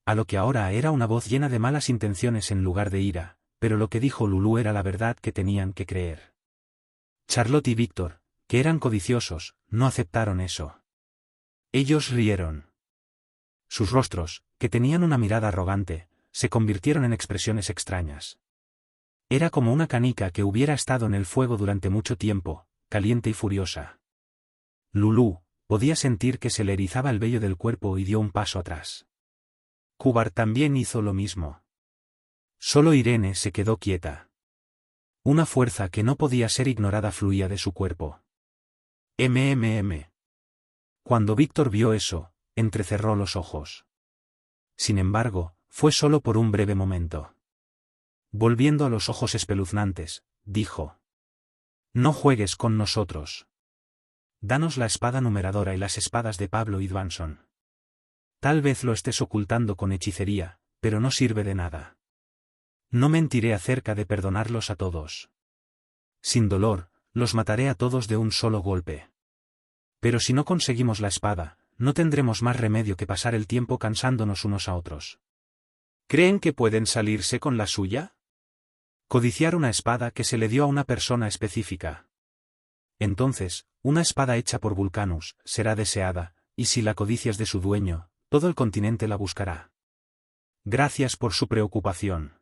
A lo que ahora era una voz llena de malas intenciones en lugar de ira, pero lo que dijo Lulú era la verdad que tenían que creer. Charlotte y Víctor, que eran codiciosos, no aceptaron eso. Ellos rieron. Sus rostros, que tenían una mirada arrogante, se convirtieron en expresiones extrañas. Era como una canica que hubiera estado en el fuego durante mucho tiempo, caliente y furiosa. Lulú podía sentir que se le erizaba el vello del cuerpo y dio un paso atrás. Kubar también hizo lo mismo. Solo Irene se quedó quieta. Una fuerza que no podía ser ignorada fluía de su cuerpo. Cuando Víctor vio eso, entrecerró los ojos. Sin embargo, fue solo por un breve momento. Volviendo a los ojos espeluznantes, dijo: No juegues con nosotros. Danos la espada numeradora y las espadas de Pablo y Dvanson. Tal vez lo estés ocultando con hechicería, pero no sirve de nada. No mentiré acerca de perdonarlos a todos. Sin dolor, los mataré a todos de un solo golpe. Pero si no conseguimos la espada, no tendremos más remedio que pasar el tiempo cansándonos unos a otros. ¿Creen que pueden salirse con la suya? Codiciar una espada que se le dio a una persona específica. Entonces, una espada hecha por Vulcanus será deseada, y si la codicias de su dueño, todo el continente la buscará. Gracias por su preocupación.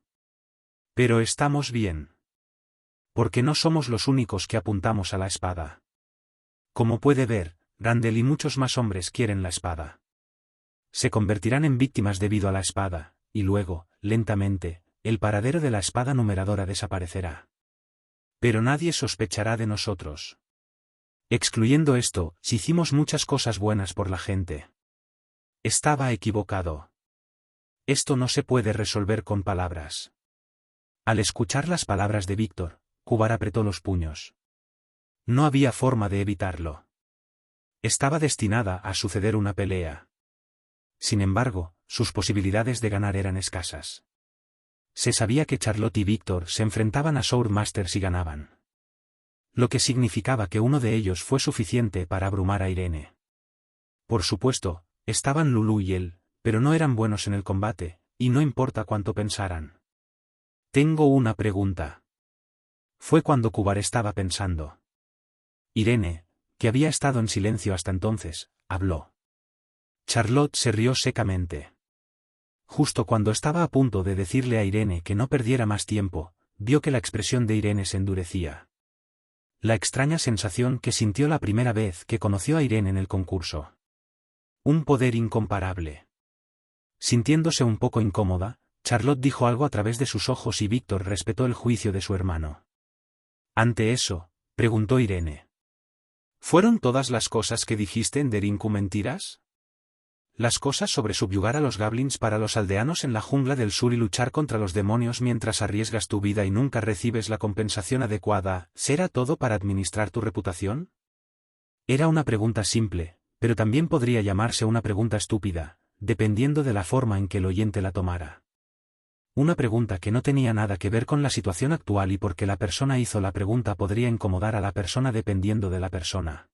Pero estamos bien. Porque no somos los únicos que apuntamos a la espada. Como puede ver, Randall y muchos más hombres quieren la espada. Se convertirán en víctimas debido a la espada, y luego, lentamente, el paradero de la espada numeradora desaparecerá. Pero nadie sospechará de nosotros. Excluyendo esto, hicimos muchas cosas buenas por la gente. Estaba equivocado. Esto no se puede resolver con palabras. Al escuchar las palabras de Víctor, Kubar apretó los puños. No había forma de evitarlo. Estaba destinada a suceder una pelea. Sin embargo, sus posibilidades de ganar eran escasas. Se sabía que Charlotte y Víctor se enfrentaban a Swordmaster si ganaban. Lo que significaba que uno de ellos fue suficiente para abrumar a Irene. Por supuesto, estaban Lulú y él, pero no eran buenos en el combate, y no importa cuánto pensaran. Tengo una pregunta. Fue cuando Kubar estaba pensando. Irene, que había estado en silencio hasta entonces, habló. Charlotte se rió secamente. Justo cuando estaba a punto de decirle a Irene que no perdiera más tiempo, vio que la expresión de Irene se endurecía. La extraña sensación que sintió la primera vez que conoció a Irene en el concurso. Un poder incomparable. Sintiéndose un poco incómoda, Charlotte dijo algo a través de sus ojos y Víctor respetó el juicio de su hermano. Ante eso, preguntó Irene. ¿Fueron todas las cosas que dijiste en Derinku mentiras? Las cosas sobre subyugar a los goblins para los aldeanos en la jungla del sur y luchar contra los demonios mientras arriesgas tu vida y nunca recibes la compensación adecuada, ¿será todo para administrar tu reputación? Era una pregunta simple, pero también podría llamarse una pregunta estúpida, dependiendo de la forma en que el oyente la tomara. Una pregunta que no tenía nada que ver con la situación actual y porque la persona hizo la pregunta podría incomodar a la persona dependiendo de la persona.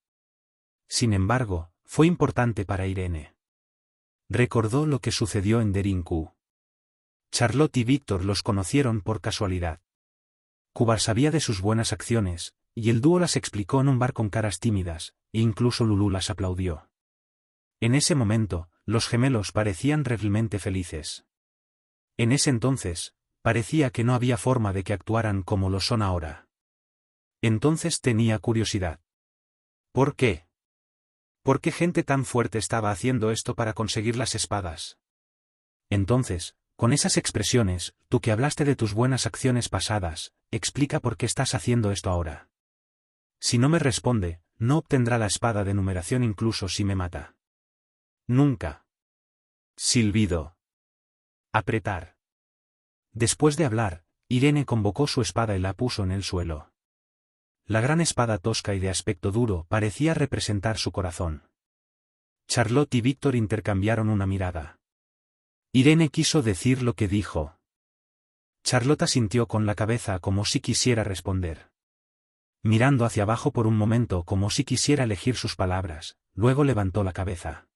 Sin embargo, fue importante para Irene. Recordó lo que sucedió en Derinku. Charlotte y Víctor los conocieron por casualidad. Kubar sabía de sus buenas acciones, y el dúo las explicó en un bar con caras tímidas, e incluso Lulu las aplaudió. En ese momento, los gemelos parecían realmente felices. En ese entonces, parecía que no había forma de que actuaran como lo son ahora. Entonces tenía curiosidad. ¿Por qué? ¿Por qué gente tan fuerte estaba haciendo esto para conseguir las espadas? Entonces, con esas expresiones, tú que hablaste de tus buenas acciones pasadas, explica por qué estás haciendo esto ahora. Si no me responde, no obtendrá la espada de numeración incluso si me mata. Nunca. Silbido. Apretar. Después de hablar, Irene convocó su espada y la puso en el suelo. La gran espada tosca y de aspecto duro parecía representar su corazón. Charlotte y Víctor intercambiaron una mirada. Irene quiso decir lo que dijo. Charlotte asintió con la cabeza como si quisiera responder. Mirando hacia abajo por un momento como si quisiera elegir sus palabras, luego levantó la cabeza.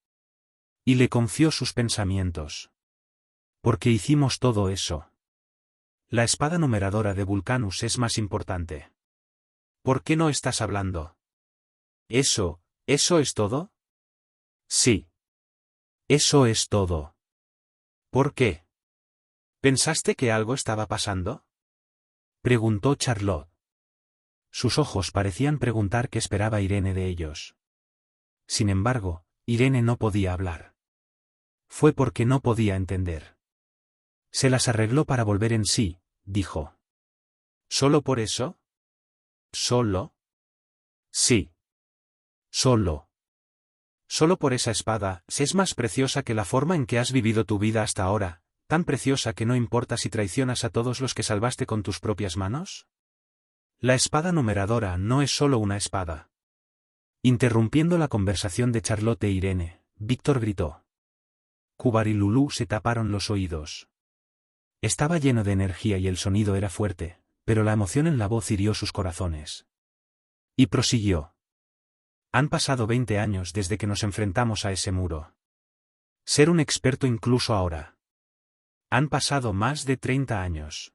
Y le confió sus pensamientos. ¿Por qué hicimos todo eso? La espada numeradora de Vulcanus es más importante. ¿Por qué no estás hablando? ¿Eso es todo? Sí. Eso es todo. ¿Por qué? ¿Pensaste que algo estaba pasando? Preguntó Charlotte. Sus ojos parecían preguntar qué esperaba Irene de ellos. Sin embargo, Irene no podía hablar. Fue porque no podía entender. Se las arregló para volver en sí, dijo. ¿Solo por eso? ¿Solo? Sí. Solo. Solo por esa espada, es más preciosa que la forma en que has vivido tu vida hasta ahora, tan preciosa que no importa si traicionas a todos los que salvaste con tus propias manos. La espada numeradora no es solo una espada. Interrumpiendo la conversación de Charlotte e Irene, Víctor gritó. Kubar y Lulu se taparon los oídos. Estaba lleno de energía y el sonido era fuerte, pero la emoción en la voz hirió sus corazones. Y prosiguió. Han pasado 20 años desde que nos enfrentamos a ese muro. Ser un experto incluso ahora. Han pasado más de 30 años.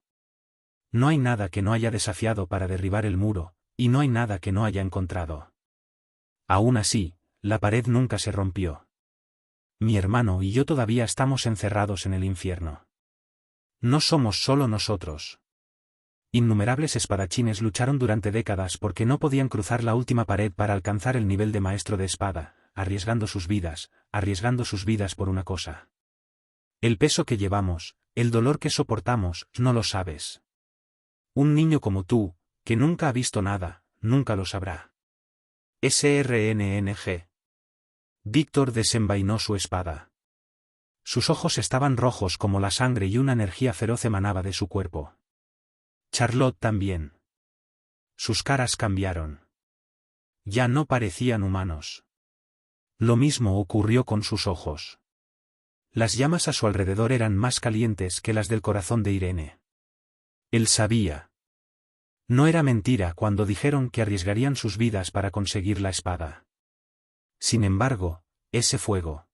No hay nada que no haya desafiado para derribar el muro, y no hay nada que no haya encontrado. Aún así, la pared nunca se rompió. Mi hermano y yo todavía estamos encerrados en el infierno. No somos solo nosotros. Innumerables espadachines lucharon durante décadas porque no podían cruzar la última pared para alcanzar el nivel de maestro de espada, arriesgando sus vidas por una cosa. El peso que llevamos, el dolor que soportamos, no lo sabes. Un niño como tú, que nunca ha visto nada, nunca lo sabrá. SRNNG. Víctor desenvainó su espada. Sus ojos estaban rojos como la sangre y una energía feroz emanaba de su cuerpo. Charlotte también. Sus caras cambiaron. Ya no parecían humanos. Lo mismo ocurrió con sus ojos. Las llamas a su alrededor eran más calientes que las del corazón de Irene. Él sabía. No era mentira cuando dijeron que arriesgarían sus vidas para conseguir la espada. Sin embargo, ese fuego.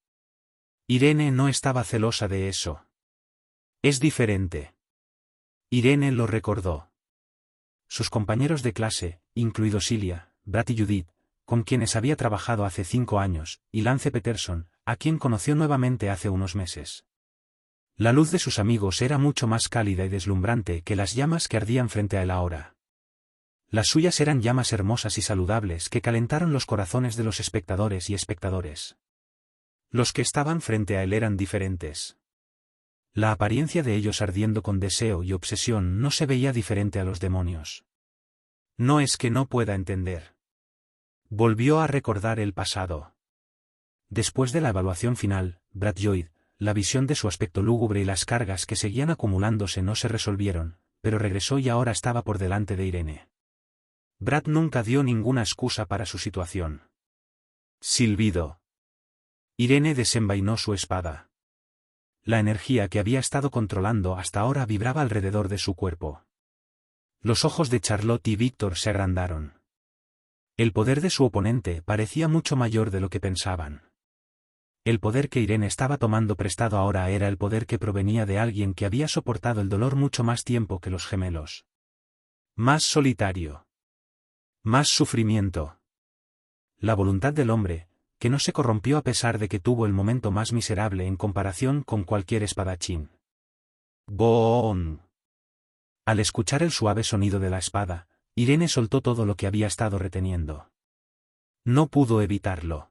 Irene no estaba celosa de eso. Es diferente. Irene lo recordó. Sus compañeros de clase, incluidos Silja, Brad y Judith, con quienes había trabajado hace 5 años, y Lance Peterson, a quien conoció nuevamente hace unos meses. La luz de sus amigos era mucho más cálida y deslumbrante que las llamas que ardían frente a él ahora. Las suyas eran llamas hermosas y saludables que calentaron los corazones de los espectadores y espectadores. Los que estaban frente a él eran diferentes. La apariencia de ellos ardiendo con deseo y obsesión no se veía diferente a los demonios. No es que no pueda entender. Volvió a recordar el pasado. Después de la evaluación final, Brad Lloyd, la visión de su aspecto lúgubre y las cargas que seguían acumulándose no se resolvieron, pero regresó y ahora estaba por delante de Irene. Brad nunca dio ninguna excusa para su situación. Silbido. Irene desenvainó su espada. La energía que había estado controlando hasta ahora vibraba alrededor de su cuerpo. Los ojos de Charlotte y Víctor se agrandaron. El poder de su oponente parecía mucho mayor de lo que pensaban. El poder que Irene estaba tomando prestado ahora era el poder que provenía de alguien que había soportado el dolor mucho más tiempo que los gemelos. Más solitario. Más sufrimiento. La voluntad del hombre, que no se corrompió a pesar de que tuvo el momento más miserable en comparación con cualquier espadachín. ¡Boom! Al escuchar el suave sonido de la espada, Irene soltó todo lo que había estado reteniendo. No pudo evitarlo.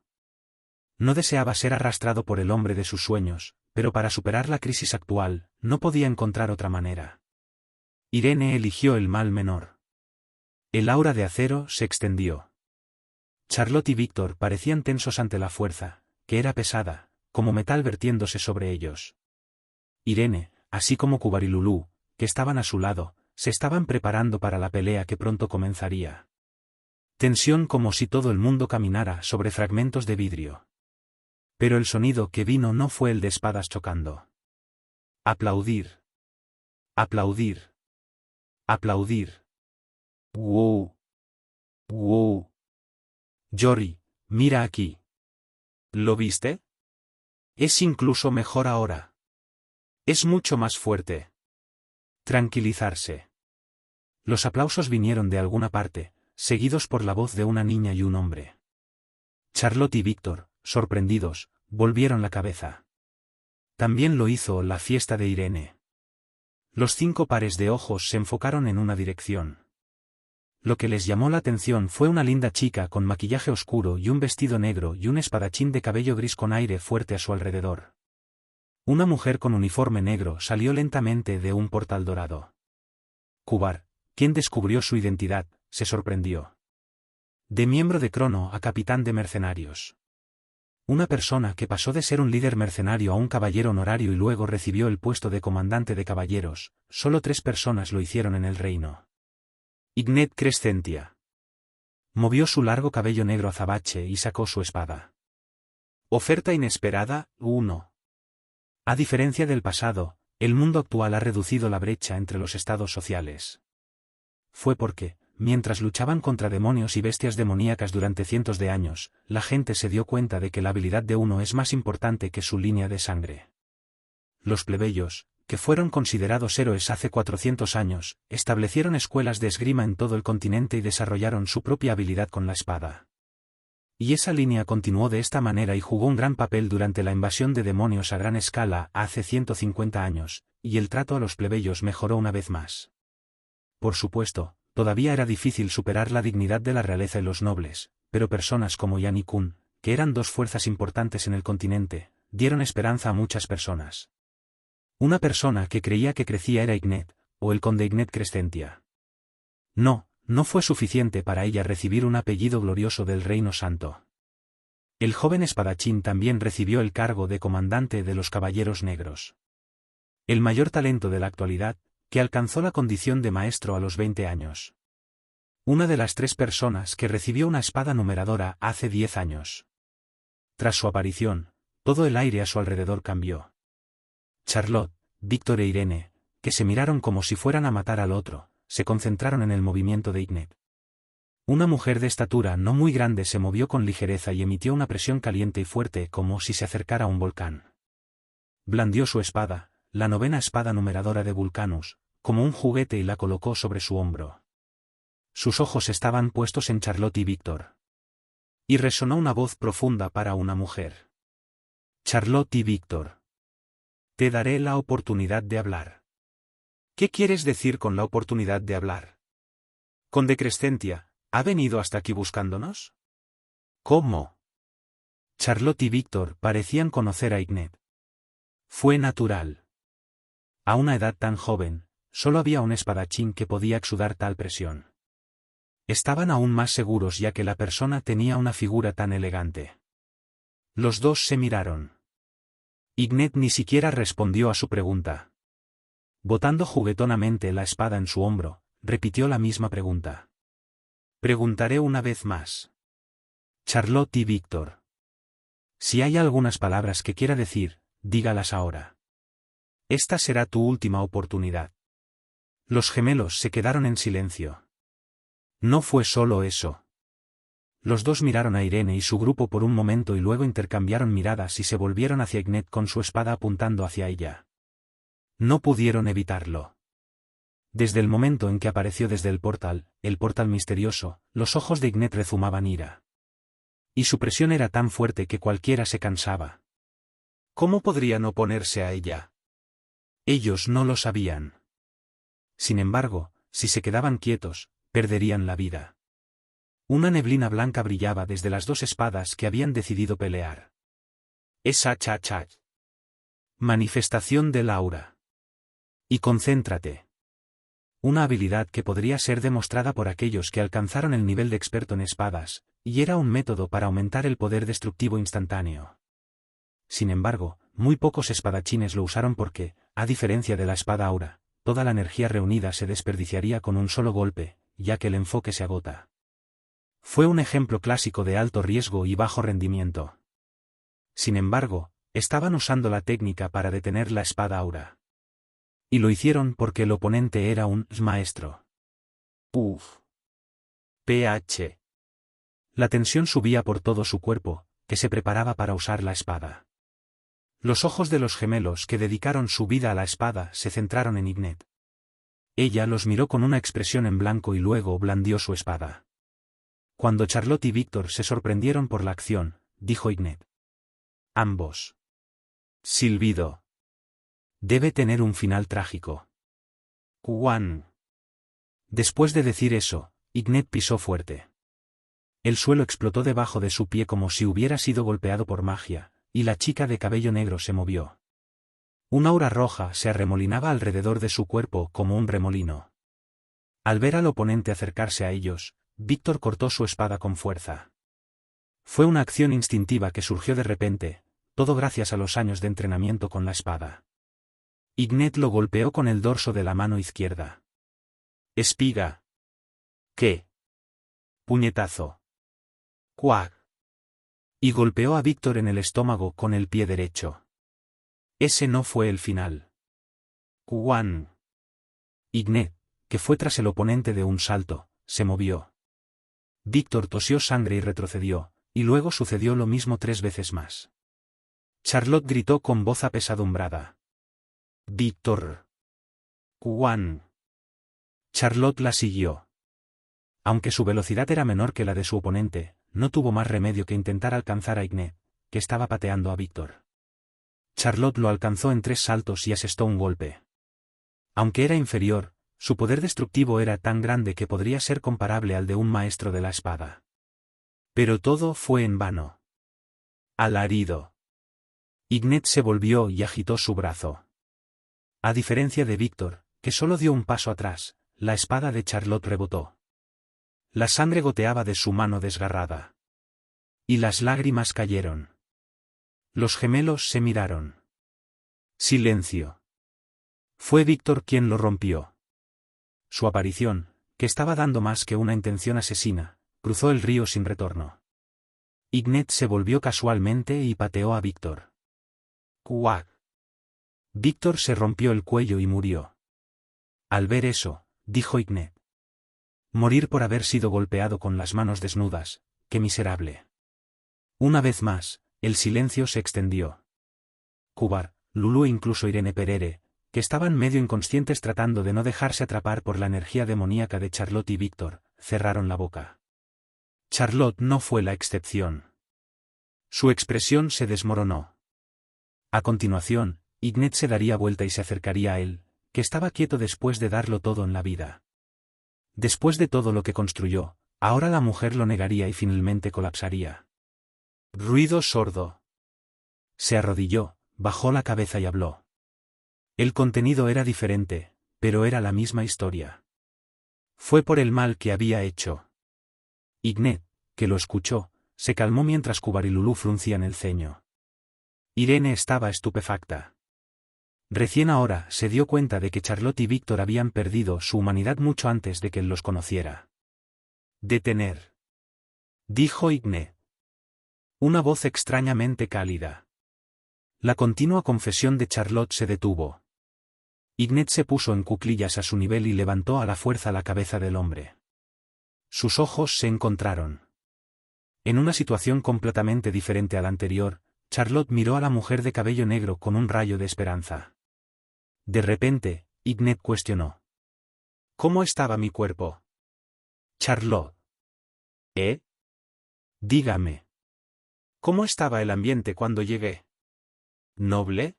No deseaba ser arrastrado por el hombre de sus sueños, pero para superar la crisis actual, no podía encontrar otra manera. Irene eligió el mal menor. El aura de acero se extendió. Charlotte y Víctor parecían tensos ante la fuerza, que era pesada, como metal vertiéndose sobre ellos. Irene, así como Kubar y Lulú, que estaban a su lado, se estaban preparando para la pelea que pronto comenzaría. Tensión como si todo el mundo caminara sobre fragmentos de vidrio. Pero el sonido que vino no fue el de espadas chocando. Aplaudir. Aplaudir. Aplaudir. ¡Wow! ¡Wow! Jory, mira aquí. ¿Lo viste? Es incluso mejor ahora. Es mucho más fuerte. Tranquilizarse. Los aplausos vinieron de alguna parte, seguidos por la voz de una niña y un hombre. Charlotte y Víctor, sorprendidos, volvieron la cabeza. También lo hizo la fiesta de Irene. Los 5 pares de ojos se enfocaron en una dirección. Lo que les llamó la atención fue una linda chica con maquillaje oscuro y un vestido negro y un espadachín de cabello gris con aire fuerte a su alrededor. Una mujer con uniforme negro salió lentamente de un portal dorado. Kubar, quien descubrió su identidad, se sorprendió. De miembro de Crono a capitán de mercenarios. Una persona que pasó de ser un líder mercenario a un caballero honorario y luego recibió el puesto de comandante de caballeros, solo 3 personas lo hicieron en el reino. Ignet Crescentia. Movió su largo cabello negro azabache y sacó su espada. Oferta inesperada, 1. A diferencia del pasado, el mundo actual ha reducido la brecha entre los estados sociales. Fue porque, mientras luchaban contra demonios y bestias demoníacas durante cientos de años, la gente se dio cuenta de que la habilidad de uno es más importante que su línea de sangre. Los plebeyos, que fueron considerados héroes hace 400 años, establecieron escuelas de esgrima en todo el continente y desarrollaron su propia habilidad con la espada. Y esa línea continuó de esta manera y jugó un gran papel durante la invasión de demonios a gran escala hace 150 años, y el trato a los plebeyos mejoró una vez más. Por supuesto, todavía era difícil superar la dignidad de la realeza y los nobles, pero personas como Yan y Kun, que eran 2 fuerzas importantes en el continente, dieron esperanza a muchas personas. Una persona que creía que crecía era Ignet, o el conde Ignet Crescentia. No fue suficiente para ella recibir un apellido glorioso del Reino Santo. El joven espadachín también recibió el cargo de comandante de los Caballeros Negros. El mayor talento de la actualidad, que alcanzó la condición de maestro a los 20 años. Una de las 3 personas que recibió una espada numeradora hace 10 años. Tras su aparición, todo el aire a su alrededor cambió. Charlotte, Víctor e Irene, que se miraron como si fueran a matar al otro, se concentraron en el movimiento de Ignet. Una mujer de estatura no muy grande se movió con ligereza y emitió una presión caliente y fuerte como si se acercara a un volcán. Blandió su espada, la 9ª espada numeradora de Vulcanus, como un juguete y la colocó sobre su hombro. Sus ojos estaban puestos en Charlotte y Víctor. Y resonó una voz profunda para una mujer. Charlotte y Víctor. Te daré la oportunidad de hablar. ¿Qué quieres decir con la oportunidad de hablar? Conde Crescentia, ¿ha venido hasta aquí buscándonos? ¿Cómo? Charlotte y Víctor parecían conocer a Ignet. Fue natural. A una edad tan joven, solo había un espadachín que podía exudar tal presión. Estaban aún más seguros ya que la persona tenía una figura tan elegante. Los 2 se miraron. Ignet ni siquiera respondió a su pregunta. Botando juguetonamente la espada en su hombro, repitió la misma pregunta. Preguntaré una vez más. Charlotte y Víctor. Si hay algunas palabras que quiera decir, dígalas ahora. Esta será tu última oportunidad. Los gemelos se quedaron en silencio. No fue solo eso. Los dos miraron a Irene y su grupo por un momento y luego intercambiaron miradas y se volvieron hacia Ignet con su espada apuntando hacia ella. No pudieron evitarlo. Desde el momento en que apareció desde el portal misterioso, los ojos de Ignet rezumaban ira. Y su presión era tan fuerte que cualquiera se cansaba. ¿Cómo podrían oponerse a ella? Ellos no lo sabían. Sin embargo, si se quedaban quietos, perderían la vida. Una neblina blanca brillaba desde las dos espadas que habían decidido pelear. Esa cha-cha. Manifestación del aura. Y concéntrate. Una habilidad que podría ser demostrada por aquellos que alcanzaron el nivel de experto en espadas, y era un método para aumentar el poder destructivo instantáneo. Sin embargo, muy pocos espadachines lo usaron porque, a diferencia de la espada aura, toda la energía reunida se desperdiciaría con un solo golpe, ya que el enfoque se agota. Fue un ejemplo clásico de alto riesgo y bajo rendimiento. Sin embargo, estaban usando la técnica para detener la espada aura. Y lo hicieron porque el oponente era un maestro. Uf. PH. La tensión subía por todo su cuerpo, que se preparaba para usar la espada. Los ojos de los gemelos que dedicaron su vida a la espada se centraron en Ignet. Ella los miró con una expresión en blanco y luego blandió su espada. Cuando Charlotte y Víctor se sorprendieron por la acción, dijo Ignet. Ambos. Silbido. Debe tener un final trágico. Juan. Después de decir eso, Ignet pisó fuerte. El suelo explotó debajo de su pie como si hubiera sido golpeado por magia, y la chica de cabello negro se movió. Una aura roja se arremolinaba alrededor de su cuerpo como un remolino. Al ver al oponente acercarse a ellos, Víctor cortó su espada con fuerza. Fue una acción instintiva que surgió de repente, todo gracias a los años de entrenamiento con la espada. Ignet lo golpeó con el dorso de la mano izquierda. Espiga. ¿Qué? Puñetazo. Cuac. Y golpeó a Víctor en el estómago con el pie derecho. Ese no fue el final. Juan. Ignet, que fue tras el oponente de un salto, se movió. Víctor tosió sangre y retrocedió, y luego sucedió lo mismo 3 veces más. Charlotte gritó con voz apesadumbrada. Víctor. Juan. Charlotte la siguió. Aunque su velocidad era menor que la de su oponente, no tuvo más remedio que intentar alcanzar a Ignet, que estaba pateando a Víctor. Charlotte lo alcanzó en 3 saltos y asestó un golpe. Aunque era inferior, su poder destructivo era tan grande que podría ser comparable al de un maestro de la espada. Pero todo fue en vano. Alarido. Ignet se volvió y agitó su brazo. A diferencia de Víctor, que solo dio un paso atrás, la espada de Charlotte rebotó. La sangre goteaba de su mano desgarrada. Y las lágrimas cayeron. Los gemelos se miraron. Silencio. Fue Víctor quien lo rompió. Su aparición, que estaba dando más que una intención asesina, cruzó el río sin retorno. Ignet se volvió casualmente y pateó a Víctor. ¡Cuac! Víctor se rompió el cuello y murió. Al ver eso, dijo Ignet. Morir por haber sido golpeado con las manos desnudas, qué miserable. Una vez más, el silencio se extendió. Kubar, Lulu e incluso Irene Perere, que estaban medio inconscientes tratando de no dejarse atrapar por la energía demoníaca de Charlotte y Víctor, cerraron la boca. Charlotte no fue la excepción. Su expresión se desmoronó. A continuación, Ignet se daría vuelta y se acercaría a él, que estaba quieto después de darlo todo en la vida. Después de todo lo que construyó, ahora la mujer lo negaría y finalmente colapsaría. Ruido sordo. Se arrodilló, bajó la cabeza y habló. El contenido era diferente, pero era la misma historia. Fue por el mal que había hecho. Ignet, que lo escuchó, se calmó mientras Kubar y Lulu fruncían el ceño. Irene estaba estupefacta. Recién ahora se dio cuenta de que Charlotte y Víctor habían perdido su humanidad mucho antes de que él los conociera. Detener. Dijo Ignet. Una voz extrañamente cálida. La continua confesión de Charlotte se detuvo. Ignet se puso en cuclillas a su nivel y levantó a la fuerza la cabeza del hombre. Sus ojos se encontraron. En una situación completamente diferente a la anterior, Charlotte miró a la mujer de cabello negro con un rayo de esperanza. De repente, Ignat cuestionó. ¿Cómo estaba mi cuerpo? Charlotte. ¿Eh? Dígame. ¿Cómo estaba el ambiente cuando llegué? ¿Noble?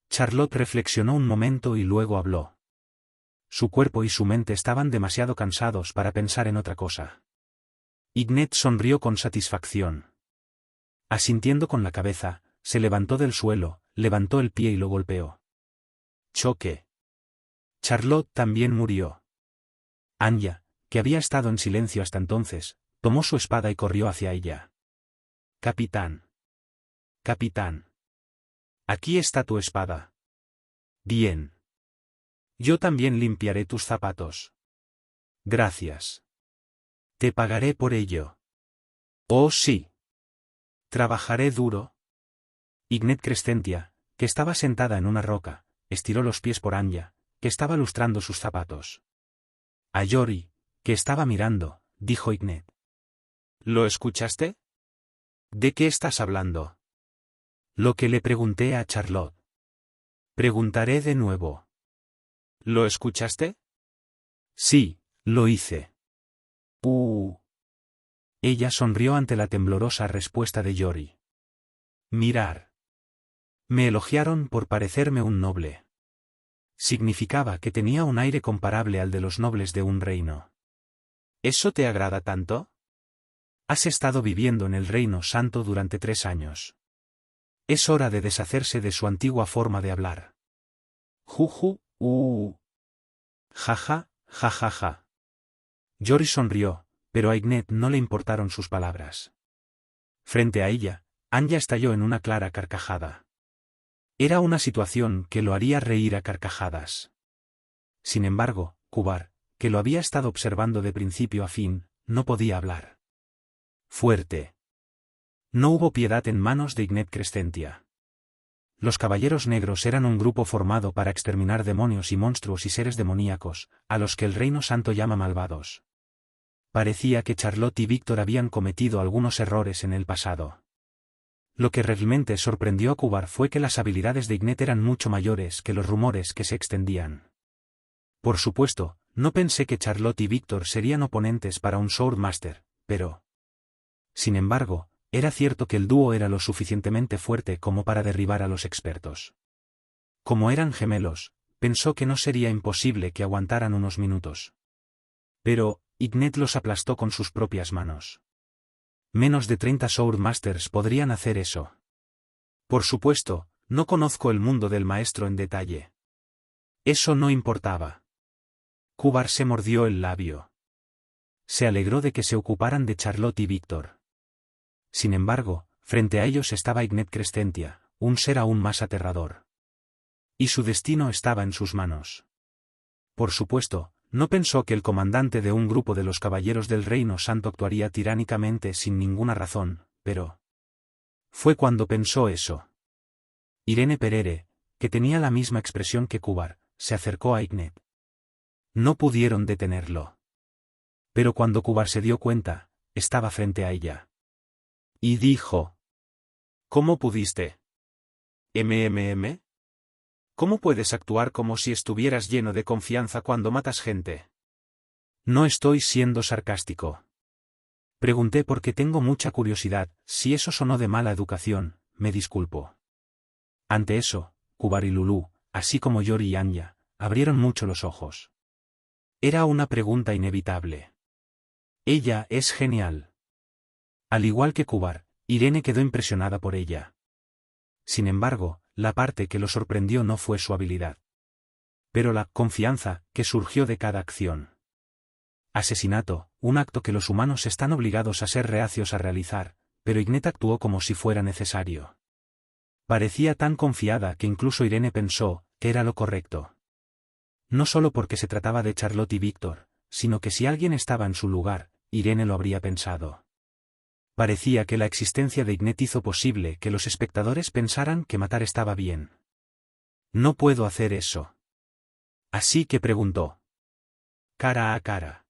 Charlotte reflexionó un momento y luego habló. Su cuerpo y su mente estaban demasiado cansados para pensar en otra cosa. Ignat sonrió con satisfacción. Asintiendo con la cabeza, se levantó del suelo, levantó el pie y lo golpeó. Choque. Charlotte también murió. Anya, que había estado en silencio hasta entonces, tomó su espada y corrió hacia ella. Capitán. Capitán. Aquí está tu espada. Bien. Yo también limpiaré tus zapatos. Gracias. Te pagaré por ello. Oh sí. Trabajaré duro. Ignat Crescentia, que estaba sentada en una roca, estiró los pies por Anya, que estaba lustrando sus zapatos. A Yori, que estaba mirando, dijo Ignat. ¿Lo escuchaste? ¿De qué estás hablando? Lo que le pregunté a Charlotte. Preguntaré de nuevo. ¿Lo escuchaste? Sí, lo hice. Ella sonrió ante la temblorosa respuesta de Yori. Mirar. Me elogiaron por parecerme un noble. Significaba que tenía un aire comparable al de los nobles de un reino. ¿Eso te agrada tanto? Has estado viviendo en el Reino Santo durante 3 años. Es hora de deshacerse de su antigua forma de hablar. Juju, Jaja, jajaja. Yori sonrió, pero a Ignat no le importaron sus palabras. Frente a ella, Anya estalló en una clara carcajada. Era una situación que lo haría reír a carcajadas. Sin embargo, Kubar, que lo había estado observando de principio a fin, no podía hablar. Fuerte. No hubo piedad en manos de Ignat Crescentia. Los Caballeros Negros eran un grupo formado para exterminar demonios y monstruos y seres demoníacos, a los que el Reino Santo llama malvados. Parecía que Charlotte y Víctor habían cometido algunos errores en el pasado. Lo que realmente sorprendió a Kubar fue que las habilidades de Ignat eran mucho mayores que los rumores que se extendían. Por supuesto, no pensé que Charlotte y Víctor serían oponentes para un Swordmaster, pero... Sin embargo, era cierto que el dúo era lo suficientemente fuerte como para derribar a los expertos. Como eran gemelos, pensó que no sería imposible que aguantaran unos minutos. Pero, Ignat los aplastó con sus propias manos. Menos de 30 Swordmasters podrían hacer eso. Por supuesto, no conozco el mundo del maestro en detalle. Eso no importaba. Kubar se mordió el labio. Se alegró de que se ocuparan de Charlotte y Víctor. Sin embargo, frente a ellos estaba Ignat Crescentia, un ser aún más aterrador. Y su destino estaba en sus manos. Por supuesto, no pensó que el comandante de un grupo de los Caballeros del Reino Santo actuaría tiránicamente sin ninguna razón, pero... Fue cuando pensó eso. Irene Perere, que tenía la misma expresión que Kubar, se acercó a Ignat. No pudieron detenerlo. Pero cuando Kubar se dio cuenta, estaba frente a ella. Y dijo: ¿Cómo pudiste? ¿Cómo puedes actuar como si estuvieras lleno de confianza cuando matas gente? No estoy siendo sarcástico. Pregunté porque tengo mucha curiosidad, si eso sonó de mala educación, me disculpo. Ante eso, Kubar y Lulu, así como Yori y Anya, abrieron mucho los ojos. Era una pregunta inevitable. Ella es genial. Al igual que Kubar, Irene quedó impresionada por ella. Sin embargo, la parte que lo sorprendió no fue su habilidad, pero la confianza que surgió de cada acción. Asesinato, un acto que los humanos están obligados a ser reacios a realizar, pero Ignat actuó como si fuera necesario. Parecía tan confiada que incluso Irene pensó que era lo correcto. No solo porque se trataba de Charlotte y Víctor, sino que si alguien estaba en su lugar, Irene lo habría pensado. Parecía que la existencia de Ignat hizo posible que los espectadores pensaran que matar estaba bien. No puedo hacer eso. Así que preguntó. Cara a cara.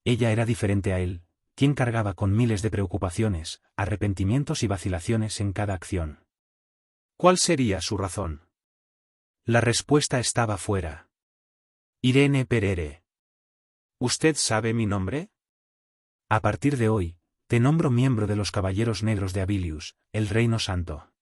Ella era diferente a él, quien cargaba con miles de preocupaciones, arrepentimientos y vacilaciones en cada acción. ¿Cuál sería su razón? La respuesta estaba fuera. Irene Perere. ¿Usted sabe mi nombre? A partir de hoy, te nombro miembro de los Caballeros Negros de Abilius, el Reino Santo.